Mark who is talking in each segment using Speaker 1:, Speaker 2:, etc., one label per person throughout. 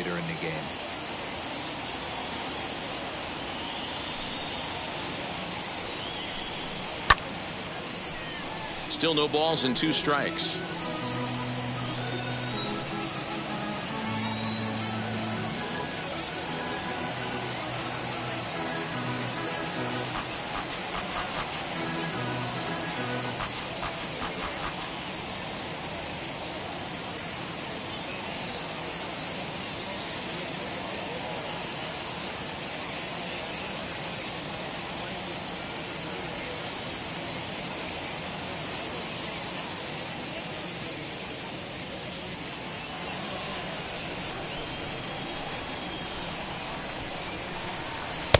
Speaker 1: later in the game.
Speaker 2: Still no balls and 2 strikes.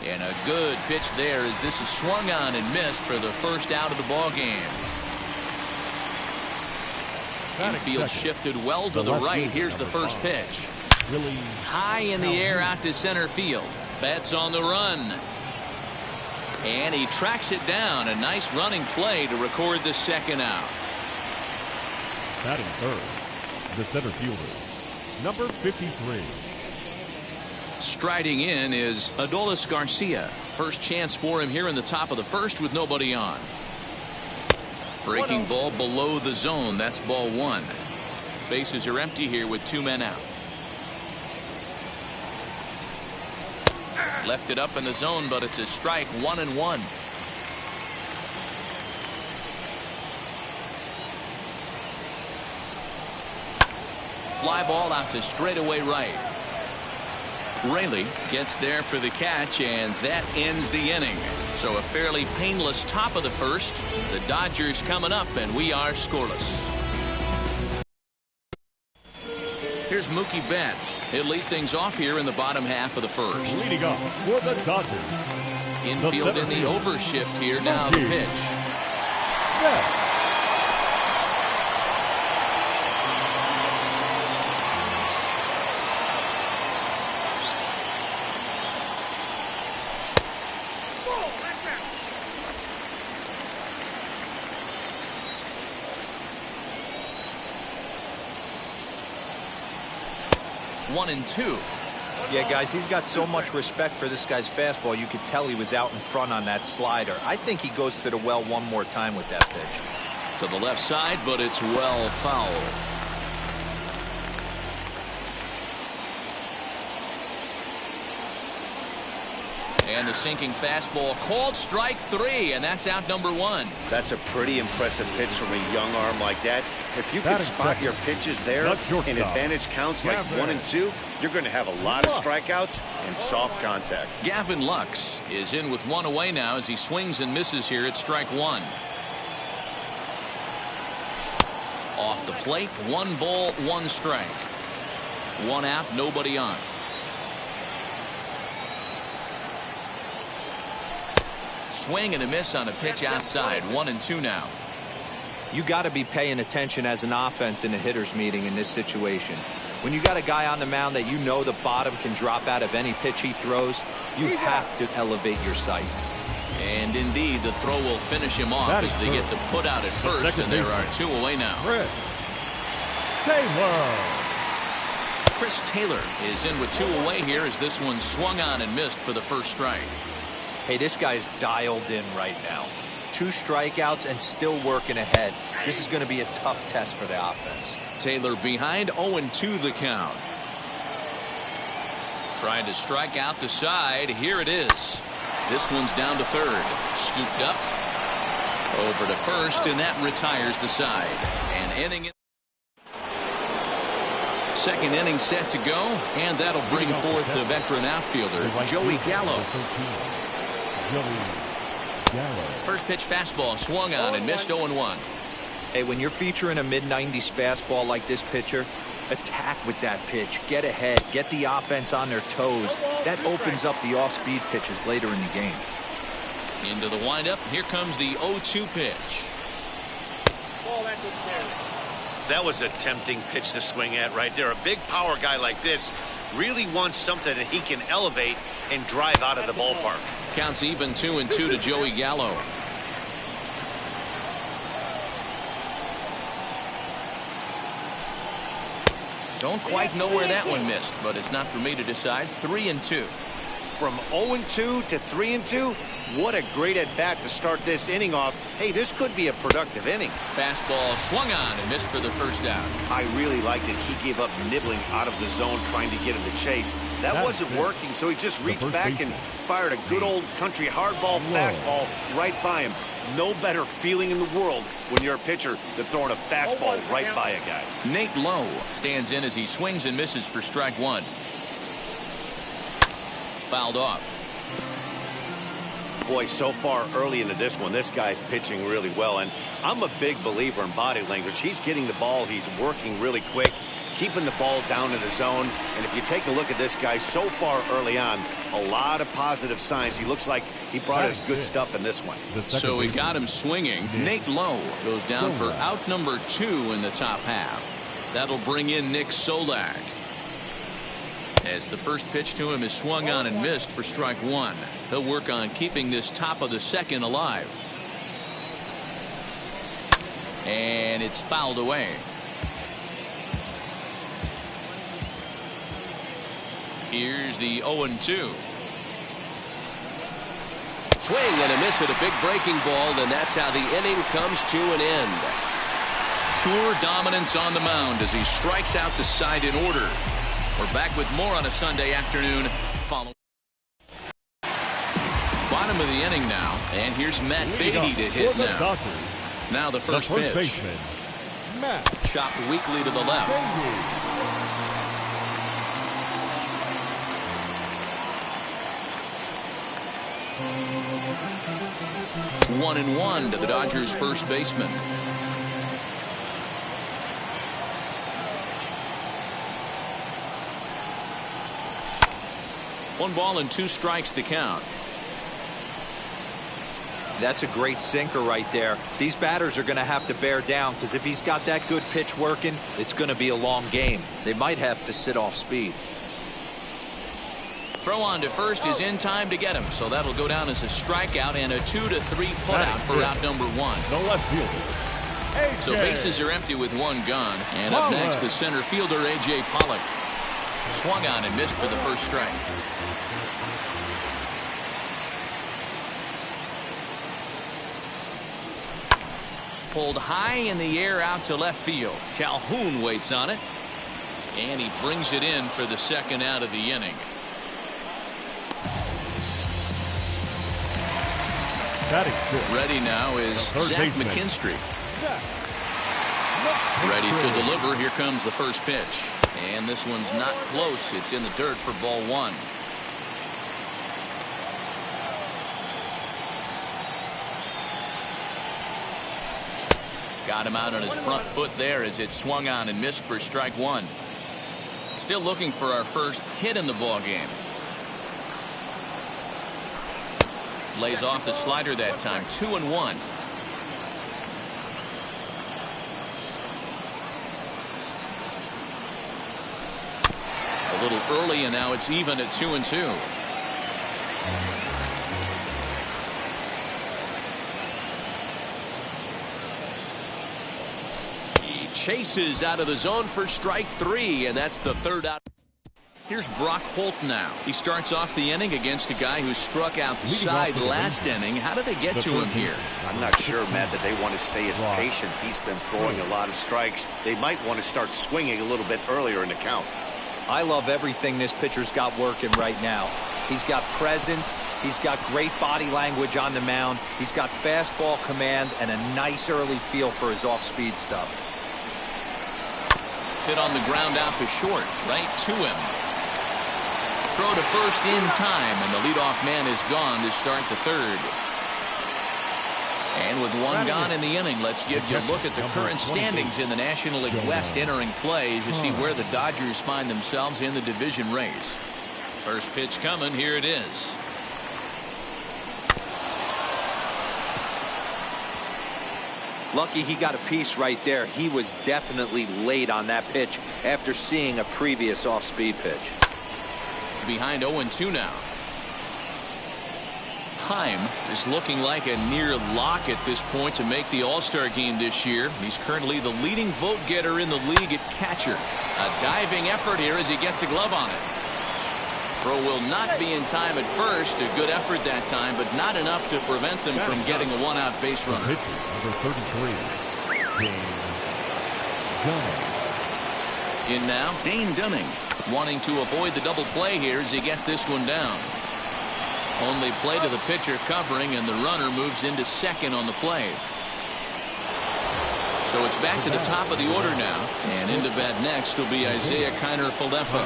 Speaker 2: And a good pitch there as this is swung on and missed for the first out of the ball game. Infield shifted well to the right. Here's the first pitch. High in the air out to center field. Betts on the run. And he tracks it down. A nice running play to record the second out.
Speaker 3: Batting third, the center fielder, number 53.
Speaker 2: Striding in is Adolis Garcia. First chance for him here in the top of the first with nobody on. Breaking ball below the zone. That's ball 1. Bases are empty here with 2 men out. Left it up in the zone, but it's a strike. 1-1. Fly ball out to straightaway right. Rayleigh gets there for the catch, and that ends the inning. So a fairly painless top of the first. The Dodgers coming up, and we are scoreless. Here's Mookie Betts. He'll lead things off here in the bottom half of the first.
Speaker 3: Leading off for the Dodgers.
Speaker 2: Infield in the overshift here. Now the pitch.
Speaker 3: Betts.
Speaker 2: One and two.
Speaker 1: Yeah, guys, he's got so much respect for this guy's fastball. You could tell he was out in front on that slider. I think he goes to the well one more time with that pitch.
Speaker 2: To the left side, but it's well foul. And the sinking fastball called strike 3, and that's out number 1.
Speaker 4: That's a pretty impressive pitch from a young arm like that. If you can spot your pitches there in advantage counts like 1 and 2, you're going to have a lot of strikeouts and soft contact.
Speaker 2: Gavin Lux is in with 1 away now as he swings and misses here at strike 1. Off the plate, 1 ball, 1 strike. 1 out, nobody on. Swing and a miss on a pitch outside. 1 and 2 now.
Speaker 1: You got to be paying attention as an offense in a hitter's meeting in this situation. When you got a guy on the mound that you know the bottom can drop out of any pitch he throws, you have to elevate your sights.
Speaker 2: And indeed, the throw will finish him off as they get the put out at first, and there are 2 away now. Chris Taylor is in with 2 away here as this one swung on and missed for the first strike.
Speaker 1: Hey, this guy's dialed in right now. 2 strikeouts and still working ahead. This is going to be a tough test for the offense.
Speaker 2: Taylor behind, 0-2 the count. Trying to strike out the side. Here it is. This one's down to third. Scooped up. Over to first, and that retires the side. And inning. Second inning set to go, and that'll bring forth the veteran outfielder, Joey Gallo. First pitch fastball swung on and missed 0-1.
Speaker 1: Hey, when you're featuring a mid-90s fastball like this pitcher, attack with that pitch. Get ahead. Get the offense on their toes. That opens up the off-speed pitches later in the game.
Speaker 2: Into the windup. Here comes the 0-2 pitch.
Speaker 4: That was a tempting pitch to swing at right there. A big power guy like this really wants something that he can elevate and drive out of the ballpark.
Speaker 2: Counts even 2-2 to Joey Gallo. Don't quite know where that one missed, but it's not for me to decide. 3-2.
Speaker 4: From 0-2 to 3-2, what a great at-bat to start this inning off. Hey, this could be a productive inning.
Speaker 2: Fastball swung on and missed for the first out.
Speaker 4: I really liked it. He gave up nibbling out of the zone trying to get him to chase. That wasn't working, so he just reached back and fired a good old country hardball fastball right by him. No better feeling in the world when you're a pitcher than throwing a fastball right by a guy.
Speaker 2: Nate Lowe stands in as he swings and misses for strike one. Fouled off.
Speaker 4: Boy, so far early into this one, this guy's pitching really well, and I'm a big believer in body language. He's getting the ball, he's working really quick, keeping the ball down in the zone, and if you take a look at this guy so far early on, a lot of positive signs. He looks like he brought us good stuff in this one.
Speaker 2: So he got him swinging. Nate Lowe goes down for out number 2 in the top half. That'll bring in Nick Solak, as the first pitch to him is swung on and missed for strike one. He'll work on keeping this top of the second alive. And it's fouled away. Here's the 0-2. Swing and a miss at a big breaking ball, and that's how the inning comes to an end. Pure dominance on the mound as he strikes out the side in order. We're back with more on a Sunday afternoon. Follow. Bottom of the inning now, and here's Matt Beatty to hit now. Now the first pitch.
Speaker 3: Baseman, Matt.
Speaker 2: Chopped weakly to the left.
Speaker 3: Beatty.
Speaker 2: 1-1 to the Dodgers' first baseman. One ball and 2 strikes to count.
Speaker 1: That's a great sinker right there. These batters are going to have to bear down, because if he's got that good pitch working, it's going to be a long game. They might have to sit off speed.
Speaker 2: Throw on to first is in time to get him, so that'll go down as a strikeout and a 2-3 putout for out number 1.
Speaker 3: The left fielder.
Speaker 2: So bases are empty with 1 gone. And up next, the center fielder, A.J. Pollock. Swung on and missed for the first strike. Pulled high in the air out to left field. Calhoun waits on it, and he brings it in for the second out of the inning. Ready now is Zach McKinstry. Ready to deliver. Here comes the first pitch, and this one's not close. It's in the dirt for ball 1. Got him out on his front foot there as it swung on and missed for strike 1. Still looking for our first hit in the ball game. Lays off the slider that time. 2-1. A little early, and now it's even at 2-2. He chases out of the zone for strike 3, and that's the third out. Here's Brock Holt now. He starts off the inning against a guy who struck out the side last inning. How did they get to him here?
Speaker 4: I'm not sure, Matt, that they want to stay as patient. He's been throwing a lot of strikes. They might want to start swinging a little bit earlier in the count.
Speaker 1: I love everything this pitcher's got working right now. He's got presence. He's got great body language on the mound. He's got fastball command and a nice early feel for his off-speed stuff.
Speaker 2: Hit on the ground out to short, right to him. Throw to first in time, and the leadoff man is gone to start the third. And with 1 gone in the inning, let's give you a look at the current standings in the National League West entering play as you see where the Dodgers find themselves in the division race. First pitch coming. Here it is.
Speaker 1: Lucky he got a piece right there. He was definitely late on that pitch after seeing a previous off-speed pitch.
Speaker 2: Behind 0-2 now. Heim is looking like a near lock at this point to make the All-Star game this year. He's currently the leading vote getter in the league at catcher. A diving effort here as he gets a glove on it. Throw will not be in time at first. A good effort that time, but not enough to prevent them from getting a one-out base runner.
Speaker 3: Number 33, Dane Dunning.
Speaker 2: In now, Dane Dunning, wanting to avoid the double play here as he gets this one down. Only play to the pitcher covering, and the runner moves into second on the play. So it's back to the top of the order now, and into bat next will be Isaiah Kiner-Falefa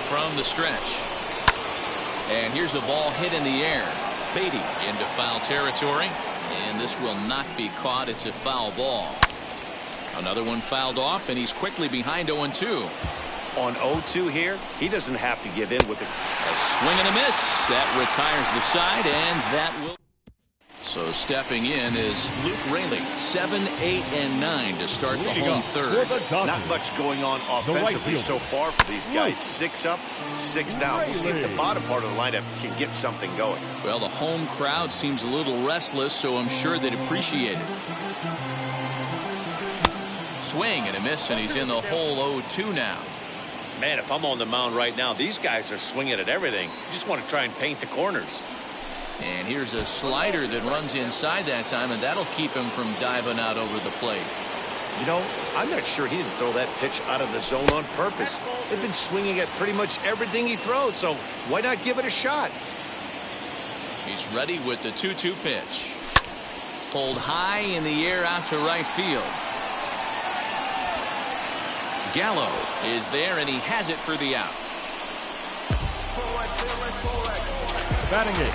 Speaker 2: from the stretch. And here's a ball hit in the air. Beatty into foul territory, and this will not be caught. It's a foul ball. Another one fouled off, and he's quickly behind 0-2.
Speaker 4: On 0-2 here, he doesn't have to give in with it.
Speaker 2: A swing and a miss. That retires the side, and that will. So stepping in is Luke Raley, 7, 8, and 9 to start the home third.
Speaker 4: Not much going on offensively so far for these guys. 6 up, 6 down. We'll see if the bottom part of the lineup can get something going.
Speaker 2: Well, the home crowd seems a little restless, so I'm sure they'd appreciate it. Swing and a miss, and he's in the hole 0-2 now.
Speaker 4: Man, if I'm on the mound right now, these guys are swinging at everything. You just want to try and paint the corners.
Speaker 2: And here's a slider that runs inside that time, and that'll keep him from diving out over the plate.
Speaker 4: You know, I'm not sure he didn't throw that pitch out of the zone on purpose. They've been swinging at pretty much everything he throws, so why not give it a shot?
Speaker 2: He's ready with the 2-2 pitch. Pulled high in the air out to right field. Gallo is there, and he has it for the out.
Speaker 3: Batting it.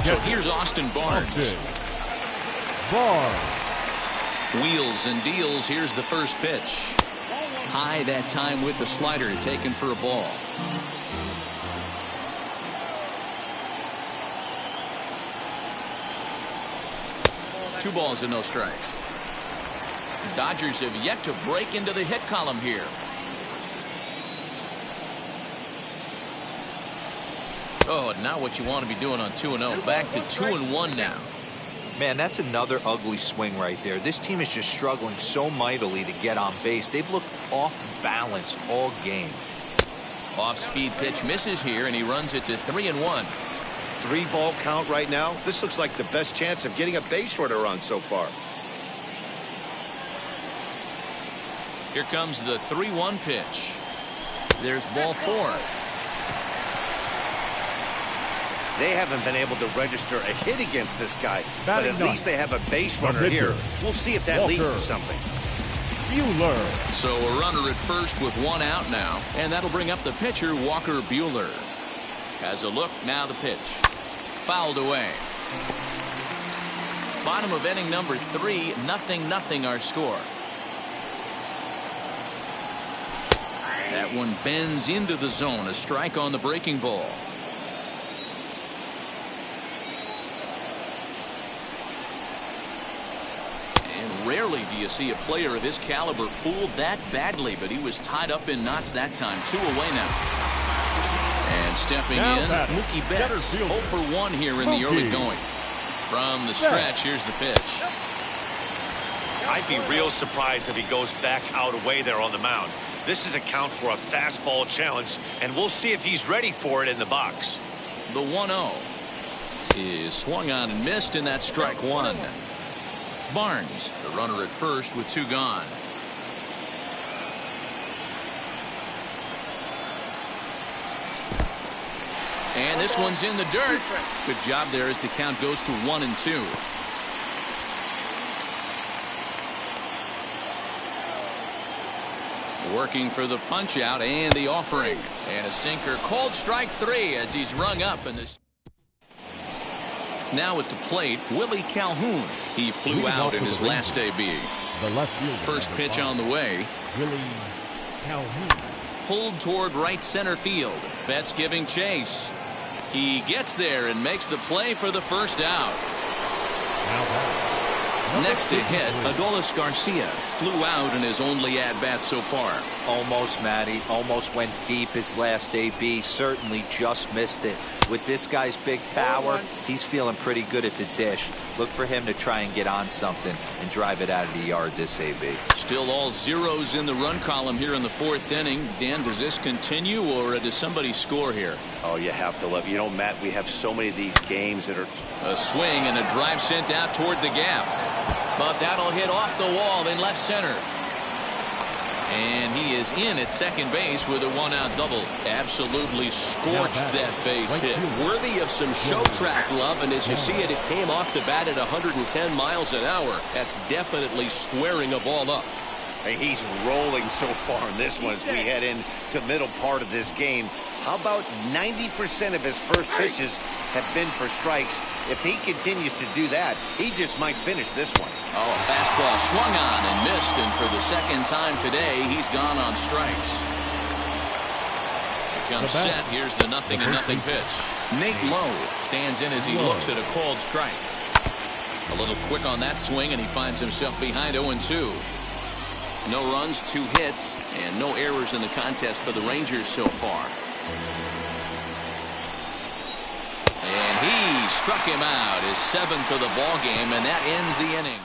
Speaker 2: So here's Austin Barnes. Wheels and deals. Here's the first pitch. High that time with the slider taken for a ball. Two balls and no strikes. The Dodgers have yet to break into the hit column here. Oh, not what you want to be doing on 2-0. Back to 2-1 now.
Speaker 1: Man, that's another ugly swing right there. This team is just struggling so mightily to get on base. They've looked off balance all game.
Speaker 2: Off-speed pitch misses here, and he runs it to 3-1.
Speaker 4: 3-ball count right now. This looks like the best chance of getting a base runner on so far.
Speaker 2: Here comes the 3-1 pitch. There's ball 4.
Speaker 4: They haven't been able to register a hit against this guy, but at least they have a base runner here. We'll see if that leads to something.
Speaker 3: Buehler.
Speaker 2: So a runner at first with 1 out now, and that'll bring up the pitcher, Walker Buehler. Has a look, now the pitch. Fouled away. Bottom of inning number 3, 0-0 our score. That one bends into the zone, a strike on the breaking ball. Rarely do you see a player of his caliber fooled that badly, but he was tied up in knots that time. 2 away now. And stepping in, Mookie Betts, 0 for 1 here in the early going. From the stretch, here's the pitch.
Speaker 4: I'd be real surprised if he goes back out away there on the mound. This is a count for a fastball challenge, and we'll see if he's ready for it in the box.
Speaker 2: The 1-0 is swung on and missed, and that's strike 1. Barnes, the runner at first with 2 gone. And this one's in the dirt. Good job there as the count goes to 1-2. Working for the punch out and the offering. And a sinker called strike 3 as he's rung up in this. Now at the plate, Willie Calhoun. He flew out in his last debut. First pitch on the way.
Speaker 3: Willie Calhoun.
Speaker 2: Pulled toward right center field. Betts giving chase. He gets there and makes the play for the first out. Next to hit, Adolis Garcia flew out in his only at-bat so far.
Speaker 1: Almost, Matty. Almost went deep his last AB. Certainly just missed it. With this guy's big power, he's feeling pretty good at the dish. Look for him to try and get on something and drive it out of the yard this AB.
Speaker 2: Still all zeros in the run column here in the fourth inning. Dan, does this continue or does somebody score here?
Speaker 4: Oh, you have to love. You know, Matt, we have so many of these games that are...
Speaker 2: A swing and a drive sent out toward the gap. But that'll hit off the wall in left center. And he is in at second base with a one-out double. Absolutely scorched that base hit.
Speaker 5: Worthy of some show track love, and as you see it, it came off the bat at 110 miles an hour. That's definitely squaring a ball up.
Speaker 4: Hey, he's rolling so far in this one as we head into the middle part of this game. How about 90% of his first pitches have been for strikes? If he continues to do that, he just might finish this one.
Speaker 2: Oh, a fastball swung on and missed, and for the second time today, he's gone on strikes. Here comes set. Here's the 0-0 pitch. Nate Lowe stands in as he looks at a called strike. A little quick on that swing, and he finds himself behind 0-2. No runs, 2 hits, and no errors in the contest for the Rangers so far. And he struck him out, his 7th of the ball game, and that ends the inning.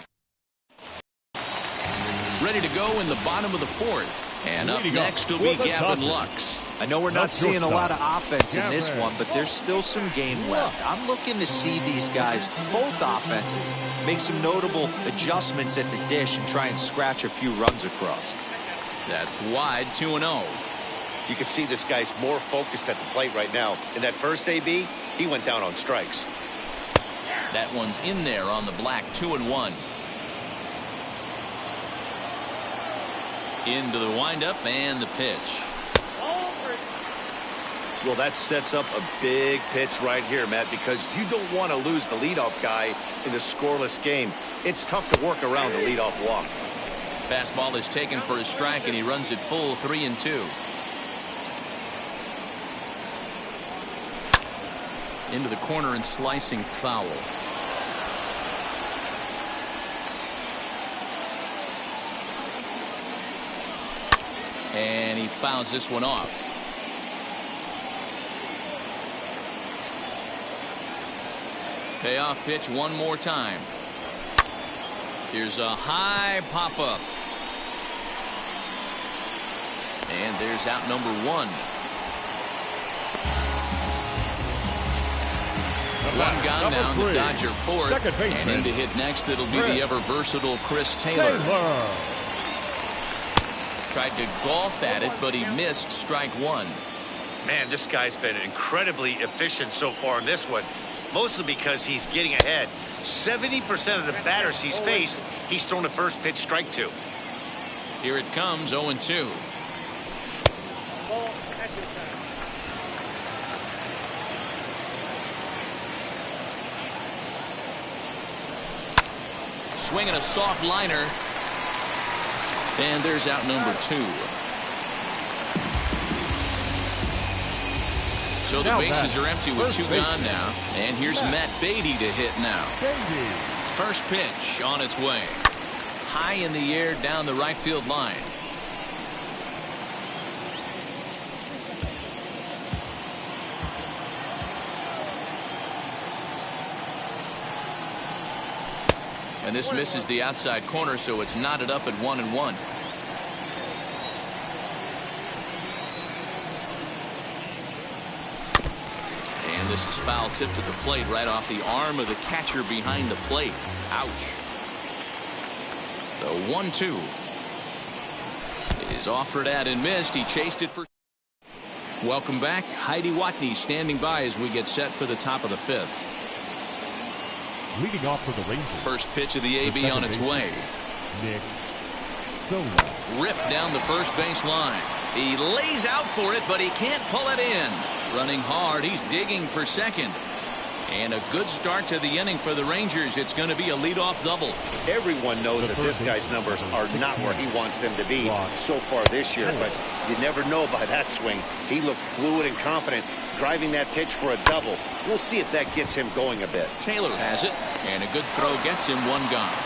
Speaker 2: Ready to go in the bottom of the 4th, and up next will be Gavin Lux.
Speaker 1: I know we're not seeing a lot of offense in this one, but there's still some game left. I'm looking to see these guys, both offenses, make some notable adjustments at the dish and try and scratch a few runs across.
Speaker 2: That's wide, 2-0.
Speaker 4: You can see this guy's more focused at the plate right now. In that first AB, he went down on strikes.
Speaker 2: That one's in there on the black, 2-1. Into the windup and the pitch.
Speaker 4: Well, that sets up a big pitch right here, Matt, because you don't want to lose the leadoff guy in a scoreless game. It's tough to work around the leadoff walk.
Speaker 2: Fastball is taken for a strike, and he runs it full, 3-2. Into the corner and slicing foul. And he fouls this one off. Payoff pitch one more time. Here's a high pop-up. And there's out number 1. One gone now, the Dodger 4th. And in to hit next, it'll be the ever-versatile Chris Taylor. Tried to golf at it, but he missed strike 1.
Speaker 4: Man, this guy's been incredibly efficient so far in this one. Mostly because he's getting ahead. 70% of the batters he's faced, he's thrown the first pitch strike to.
Speaker 2: Here it comes, 0-2. Swinging a soft liner. And there's out number 2. So the bases are empty with 2 gone now. And here's Matt Beatty to hit now. First pitch on its way. High in the air down the right field line. And this misses the outside corner, so it's knotted up at 1-1. This is foul tipped at the plate right off the arm of the catcher behind the plate. Ouch. The 1-2 is offered at and missed. He chased it for. Welcome back. Heidi Watney standing by as we get set for the top of the 5th.
Speaker 3: Leading off for the Rangers.
Speaker 2: First pitch of the AB on its way.
Speaker 3: Nick Solo.
Speaker 2: Ripped down the first base line. He lays out for it, but he can't pull it in. Running hard, he's digging for second. And a good start to the inning for the Rangers. It's going to be a leadoff double.
Speaker 4: Everyone knows that this guy's numbers are not where he wants them to be so far this year, but you never know by that swing. He looked fluid and confident, driving that pitch for a double. We'll see if that gets him going a bit.
Speaker 2: Taylor has it, and a good throw gets him 1 gone.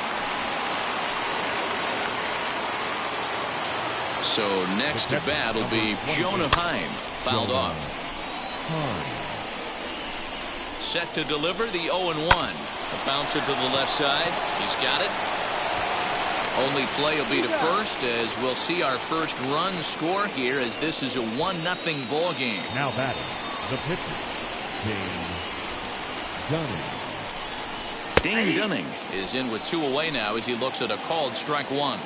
Speaker 2: So next to bat will be Jonah Heim, fouled off. Set to deliver the 0-1. A bouncer to the left side. He's got it. Only play will be to first, as we'll see our first run score here, as this is a 1-0 ball game.
Speaker 3: Now batting, the pitcher, Dane Dunning.
Speaker 2: Dane Dunning is in with 2 away now as he looks at a called strike 1.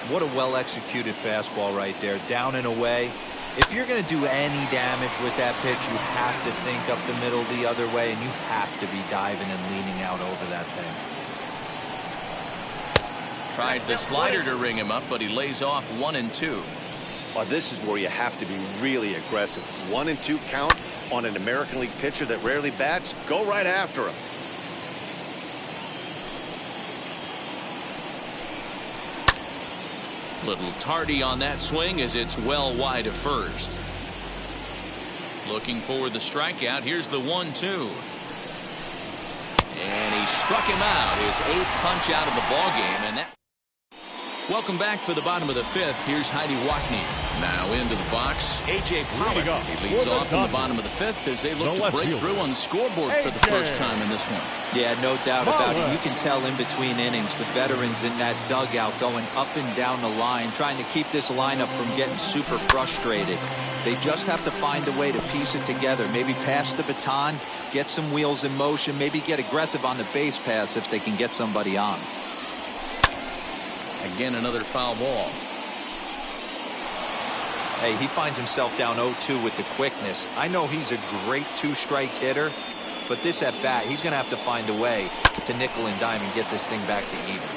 Speaker 1: What a well-executed fastball right there, down and away. If you're going to do any damage with that pitch, you have to think up the middle the other way, and you have to be diving and leaning out over that thing.
Speaker 2: Tries the slider to ring him up, but he lays off 1-2.
Speaker 4: Well, this is where you have to be really aggressive. 1-2 count on an American League pitcher that rarely bats. Go right after him.
Speaker 2: Little tardy on that swing as it's well wide of first. Looking for the strikeout. Here's the 1-2. And he struck him out. His 8th punch out of the ball game. And that. Welcome back for the bottom of the 5th. Here's Heidi Wackney. Now into the box. A.J. Pollock. He leads off in the bottom of the 5th as they look to break through on the scoreboard for the first time in this one.
Speaker 1: Yeah, no doubt about it. You can tell in between innings, the veterans in that dugout going up and down the line, trying to keep this lineup from getting super frustrated. They just have to find a way to piece it together. Maybe pass the baton, get some wheels in motion, maybe get aggressive on the base pass if they can get somebody on.
Speaker 2: Again, another foul ball.
Speaker 1: Hey, he finds himself down 0-2 with the quickness. I know he's a great 2-strike hitter, but this at bat, he's going to have to find a way to nickel and dime and get this thing back to even.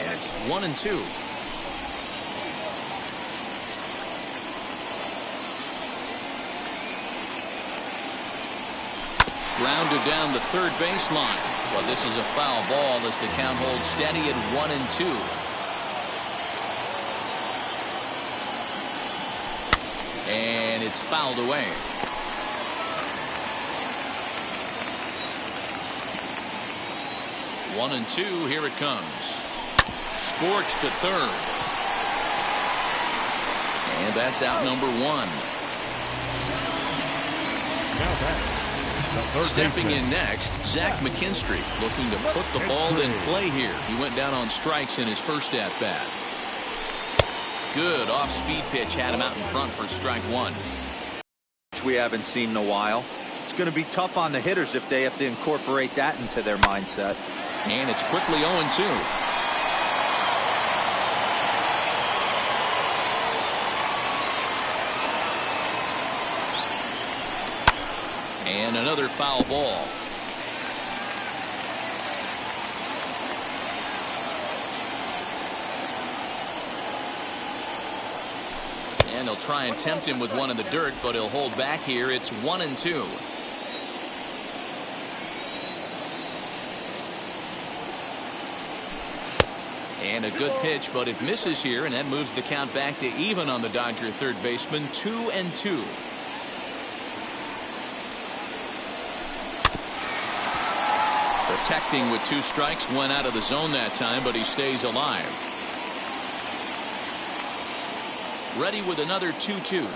Speaker 2: And it's 1-2. Grounded down the third baseline. Well, this is a foul ball as the count holds steady at 1-2. And it's fouled away. One and two. Here it comes. Scorched to third. And that's out number 1.
Speaker 3: Now back.
Speaker 2: Stepping in next, Zach McKinstry, looking to put the ball in play here. He went down on strikes in his first at-bat. Good off-speed pitch had him out in front for strike 1.
Speaker 1: Which we haven't seen in a while. It's going to be tough on the hitters if they have to incorporate that into their mindset.
Speaker 2: And it's quickly 0-2. And another foul ball. And he'll try and tempt him with one in the dirt, but he'll hold back here. It's 1-2. And a good pitch, but it misses here, and that moves the count back to even on the Dodger third baseman. 2-2. Protecting with 2 strikes, went out of the zone that time, but he stays alive. Ready with another 2-2.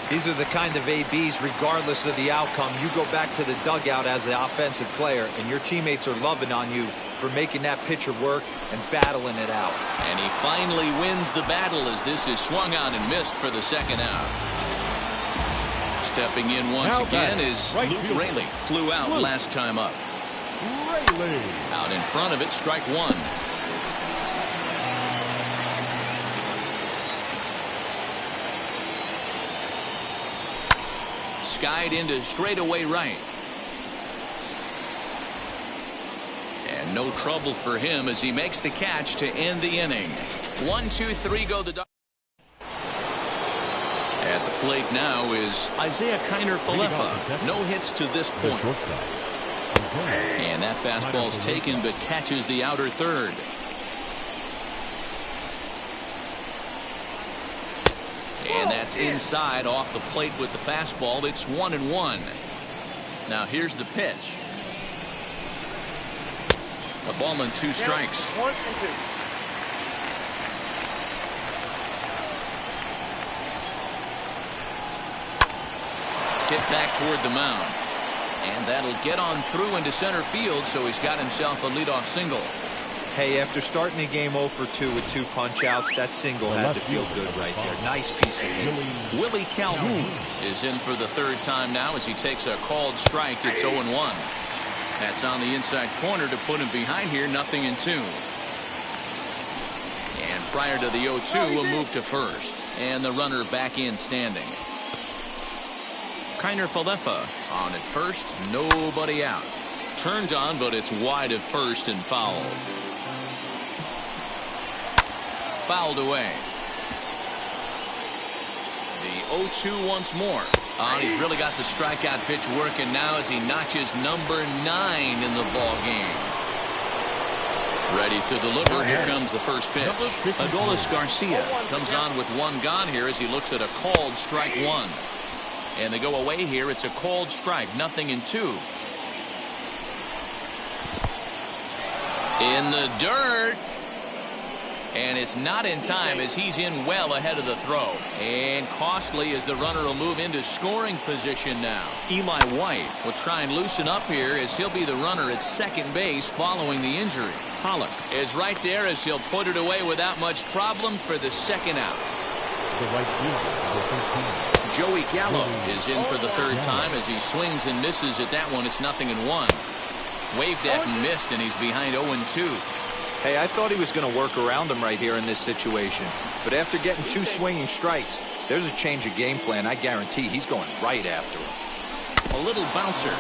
Speaker 1: These are the kind of ABs, regardless of the outcome, you go back to the dugout as the offensive player, and your teammates are loving on you for making that pitcher work and battling it out.
Speaker 2: And he finally wins the battle as this is swung on and missed for the second out. Stepping in once again is Luke Raley. Flew out last time up. Out in front of it, strike 1. Skied into straightaway right. And no trouble for him as he makes the catch to end the inning. 1, 2, 3 go the Dodgers. At the plate now is Isaiah Kiner-Falefa. No hits to this point. And that fastball's taken but catches the outer third. And that's inside off the plate with the fastball. It's 1-1. Now here's the pitch. A ball and 2 strikes.
Speaker 6: 1 and 2.
Speaker 2: Hit back toward the mound. And that'll get on through into center field, so he's got himself a leadoff single.
Speaker 1: Hey, after starting the game 0 for 2 with 2 punch-outs, that single had to feel good right there. Nice piece of hitting.
Speaker 2: Willie Calhoun is in for the 3rd time now as he takes a called strike. It's 0-1. That's on the inside corner to put him behind here, 0-2. And prior to the 0-2, a move to first. And the runner back in standing. Kiner Falefa on at first, nobody out. Turned on, but it's wide at first and foul. Fouled away. The 0-2 once more. He's really got the strikeout pitch working now as he notches number 9 in the ball game. Ready to deliver. Here comes the first pitch. Adolis Garcia comes on with 1 gone here as he looks at a called strike 1. And they go away here. It's a called strike, 0-2. In the dirt. And it's not in time as he's in well ahead of the throw. And costly as the runner will move into scoring position now. Eli White will try and loosen up here as he'll be the runner at second base following the injury. Pollock is right there as he'll put it away without much problem for the 2nd out.
Speaker 3: The right fielder,
Speaker 2: Joey Gallo is in for the 3rd time as he swings and misses at that one. It's 0-1. Waved at and missed, and he's behind 0-2.
Speaker 1: Hey, I thought he was going to work around him right here in this situation. But after getting 2 swinging strikes, there's a change of game plan. I guarantee he's going right after him.
Speaker 2: A little bouncer.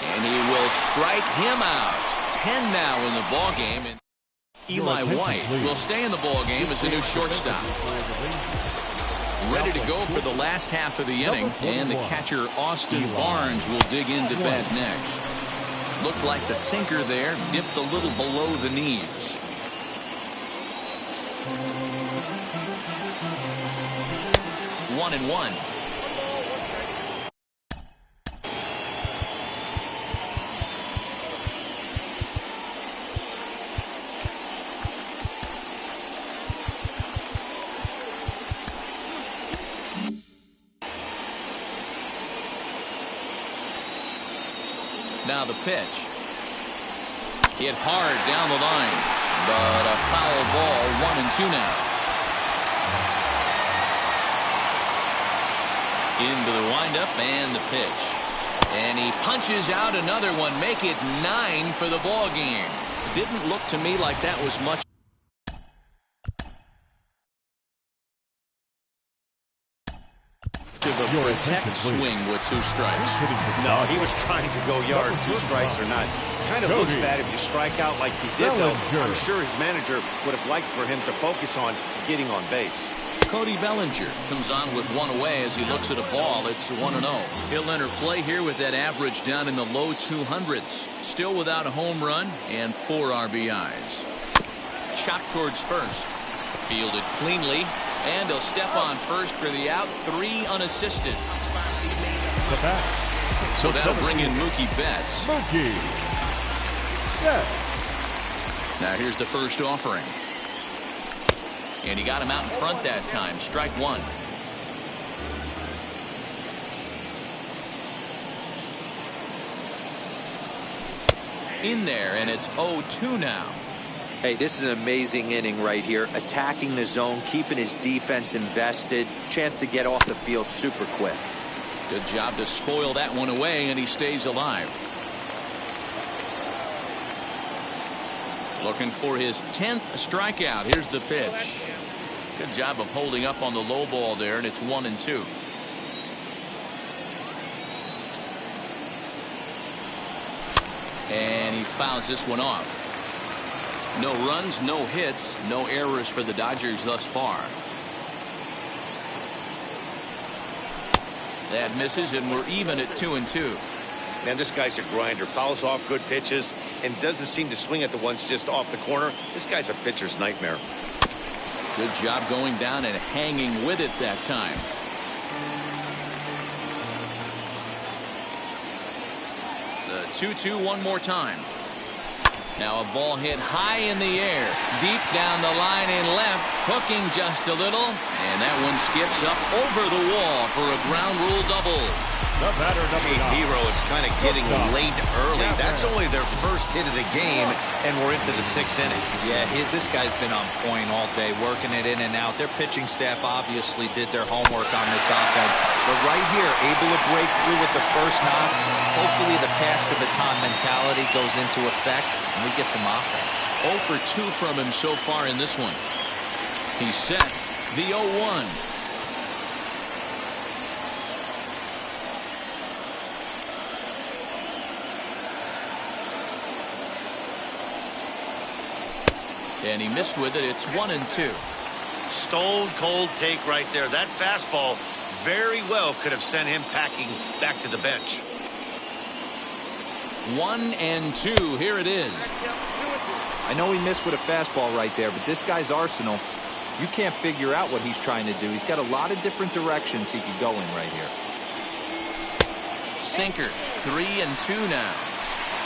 Speaker 2: And he will strike him out. 10 now in the ball game. And Eli White will stay in the ball game as the new shortstop. Ready to go for the last half of the inning, and the catcher Austin Barnes will dig into bat next. Looked like the sinker there dipped a little below the knees. One and one. Now the pitch. Hit hard down the line, but a foul ball. 1-2 now. Into the windup and the pitch. And he punches out another one. Make it 9 for the ball game. Didn't look to me like that was much of a protect swing with 2 strikes.
Speaker 4: No, he was trying to go yard, 2 strikes or not. Kind of looks bad if you strike out like he did, though. I'm sure his manager would have liked for him to focus on getting on base.
Speaker 2: Cody Bellinger comes on with 1 away as he looks at a ball. It's 1-0. He'll enter play here with that average down in the low 200s. Still without a home run and 4 RBIs. Chopped towards first. Fielded cleanly. And he'll step on first for the out. 3 unassisted. So that'll bring in Mookie Betts. Now here's the first offering. And he got him out in front that time. Strike 1. In there, and it's 0-2 now.
Speaker 1: Hey, this is an amazing inning right here. Attacking the zone, keeping his defense invested. Chance to get off the field super quick.
Speaker 2: Good job to spoil that one away, and he stays alive. Looking for his 10th strikeout. Here's the pitch. Good job of holding up on the low ball there, and it's 1-2. And he fouls this one off. No runs, no hits, no errors for the Dodgers thus far. That misses, and we're even at 2-2.
Speaker 4: Man, this guy's a grinder. Fouls off good pitches and doesn't seem to swing at the ones just off the corner. This guy's a pitcher's nightmare.
Speaker 2: Good job going down and hanging with it that time. The 2-2 one more time. Now a ball hit high in the air, deep down the line in left, hooking just a little, and that one skips up over the wall for a ground rule double.
Speaker 3: The batter, number 9.
Speaker 4: Hero, it's kind of getting late early. That's only their first hit of the game, and we're into the 6th inning.
Speaker 1: Yeah, this guy's been on point all day, working it in and out. Their pitching staff obviously did their homework on this offense. But right here, able to break through with the first knock. Hopefully the pass the baton mentality goes into effect, and we get some offense.
Speaker 2: 0 for 2 from him so far in this one. He's set the 0-1. And he missed with it. It's 1-2.
Speaker 4: Stone cold take right there. That fastball very well could have sent him packing back to the bench.
Speaker 2: 1-2. Here it is.
Speaker 1: I know he missed with a fastball right there, but this guy's arsenal, you can't figure out what he's trying to do. He's got a lot of different directions he could go in right here.
Speaker 2: Sinker. 3-2 now.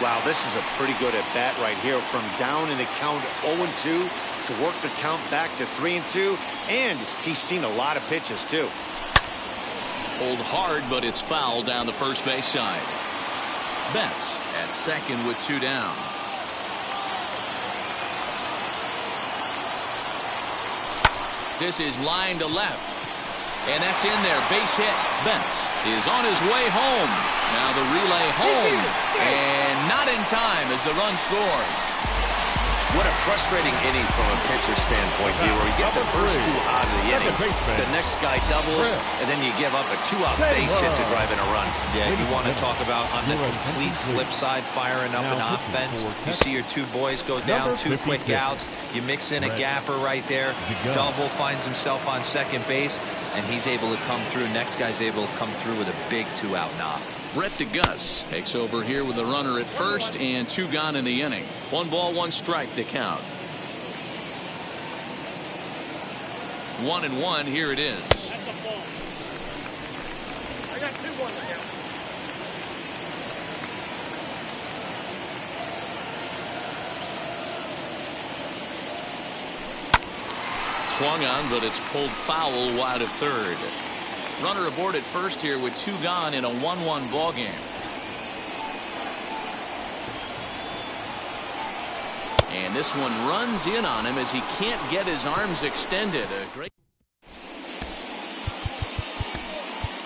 Speaker 4: Wow, this is a pretty good at bat right here. From down in the count 0-2 to work the count back to 3-2, and he's seen a lot of pitches too.
Speaker 2: Pulled hard, but it's foul down the first base side. Betts at second with 2 down. This is line to left. And that's in there. Base hit. Betts is on his way home. Now the relay home. And not in time as the run scores.
Speaker 4: What a frustrating inning from a pitcher standpoint, Hero. You get the first 2 out of the inning. The next guy doubles, and then you give up a 2-out base hit to drive in a run.
Speaker 1: Yeah, you want to talk about on the complete flip side, firing up an offense. You see your 2 boys go down, 2 quick outs. You mix in a gapper right there. Double finds himself on second base, and he's able to come through. Next guy's able to come through with a big 2-out knock.
Speaker 2: Brett DeGus takes over here with the runner at first and 2 gone in the inning. 1 ball, 1 strike to count. 1-1. Here it is.
Speaker 6: That's a ball. I got 2-1 now.
Speaker 2: Swung on, but it's pulled foul wide of third. Runner aboard at first here with 2 gone in a 1-1 ball game. And this one runs in on him as he can't get his arms extended. A great.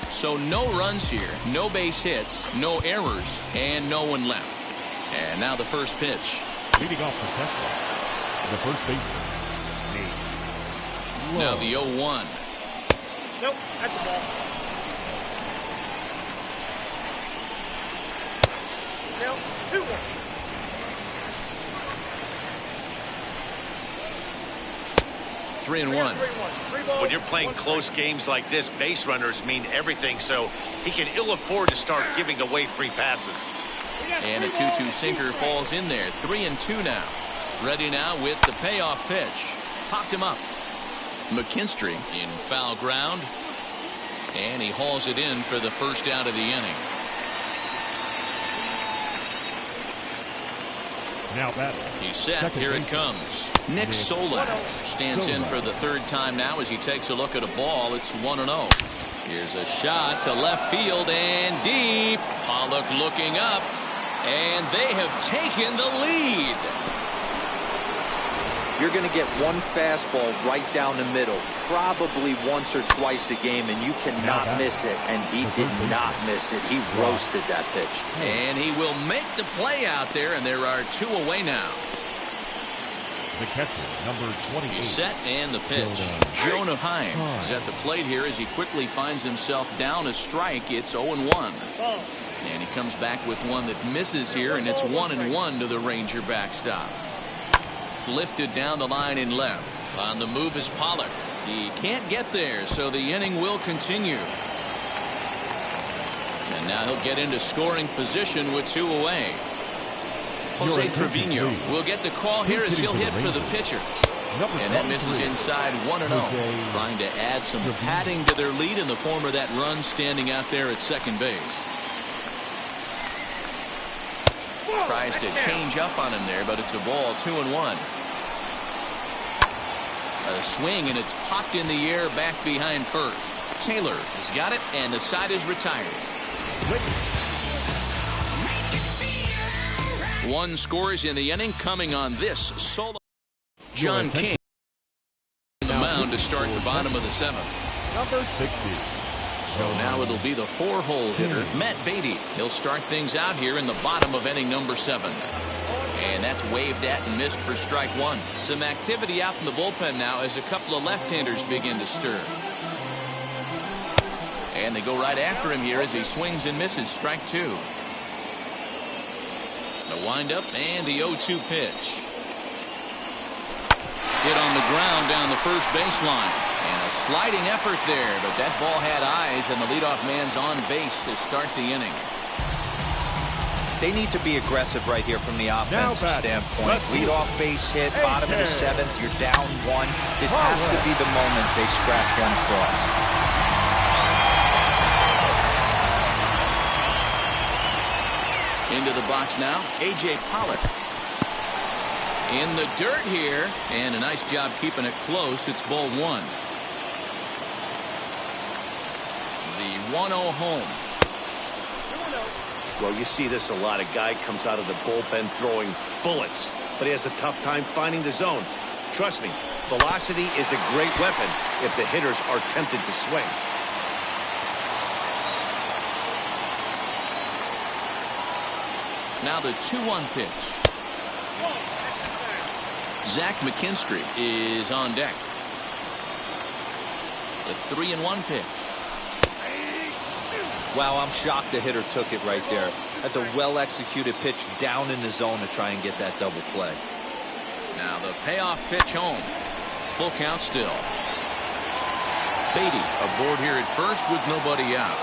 Speaker 2: So no runs here, no base hits, no errors, and no one left. And now the first pitch.
Speaker 3: Leading off for Tesla, the first baseman, Nate.
Speaker 2: Now the 0-1.
Speaker 6: Nope, that's the ball. Now, 2-1.
Speaker 2: Three and one.
Speaker 4: When you're playing close games like this, base runners mean everything, so he can ill afford to start giving away free passes.
Speaker 2: And a 2-2 sinker falls in there. 3-2 now. Ready now with the payoff pitch. Popped him up. McKinstry in foul ground. And he hauls it in for the first out of the inning.
Speaker 3: Now batting.
Speaker 2: He's set. Here it comes. Nick Solak stands in for the 3rd time now as he takes a look at a ball. It's 1-0. Here's a shot to left field and deep. Pollock looking up. And they have taken the lead.
Speaker 1: You're going to get 1 fastball right down the middle, probably once or twice a game, and you cannot miss it. And he did not miss it. He roasted that pitch.
Speaker 2: And he will make the play out there, and there are 2 away now.
Speaker 3: The catcher, number 28.
Speaker 2: He's set and the pitch. Jonah Heim is at the plate here as he quickly finds himself down a strike. It's 0-1. And he comes back with one that misses here, and it's 1-1 to the Ranger backstop. Lifted down the line in left. On the move is Pollock. He can't get there, so the inning will continue. And now he'll get into scoring position with 2 away. Jose Trevino will get the call here as he'll hit for the pitcher. And that misses inside 1-0. Trying to add some padding to their lead in the form of that run standing out there at second base. Tries to change up on him there, but it's a ball, 2-1. A swing, and it's popped in the air back behind first. Taylor has got it, and the side is retired. One scores in the inning, coming on this solo. John King on the mound to start the bottom of the seventh.
Speaker 3: Number 60.
Speaker 2: So now it'll be the 4-hole hitter, Matt Beatty. He'll start things out here in the bottom of inning number 7. And that's waved at and missed for strike 1. Some activity out in the bullpen now as a couple of left-handers begin to stir. And they go right after him here as he swings and misses. Strike 2. The windup and the 0-2 pitch. Hit on the ground down the first baseline. And a sliding effort there, but that ball had eyes, and the leadoff man's on base to start the inning.
Speaker 1: They need to be aggressive right here from the offensive standpoint. Leadoff base hit, bottom of the 7th, you're down 1. This has to be the moment they scratch one across.
Speaker 2: Into the box now, A.J. Pollock. In the dirt here, and a nice job keeping it close. It's ball 1. The 1-0 home.
Speaker 4: Well, you see this a lot. A guy comes out of the bullpen throwing bullets, but he has a tough time finding the zone. Trust me, velocity is a great weapon if the hitters are tempted to swing.
Speaker 2: Now the 2-1 pitch. Zach McKinstry is on deck. The 3-1 pitch.
Speaker 1: Wow, I'm shocked the hitter took it right there. That's a well-executed pitch down in the zone to try and get that double play.
Speaker 2: Now the payoff pitch home. Full count still. Beatty aboard here at first with nobody out.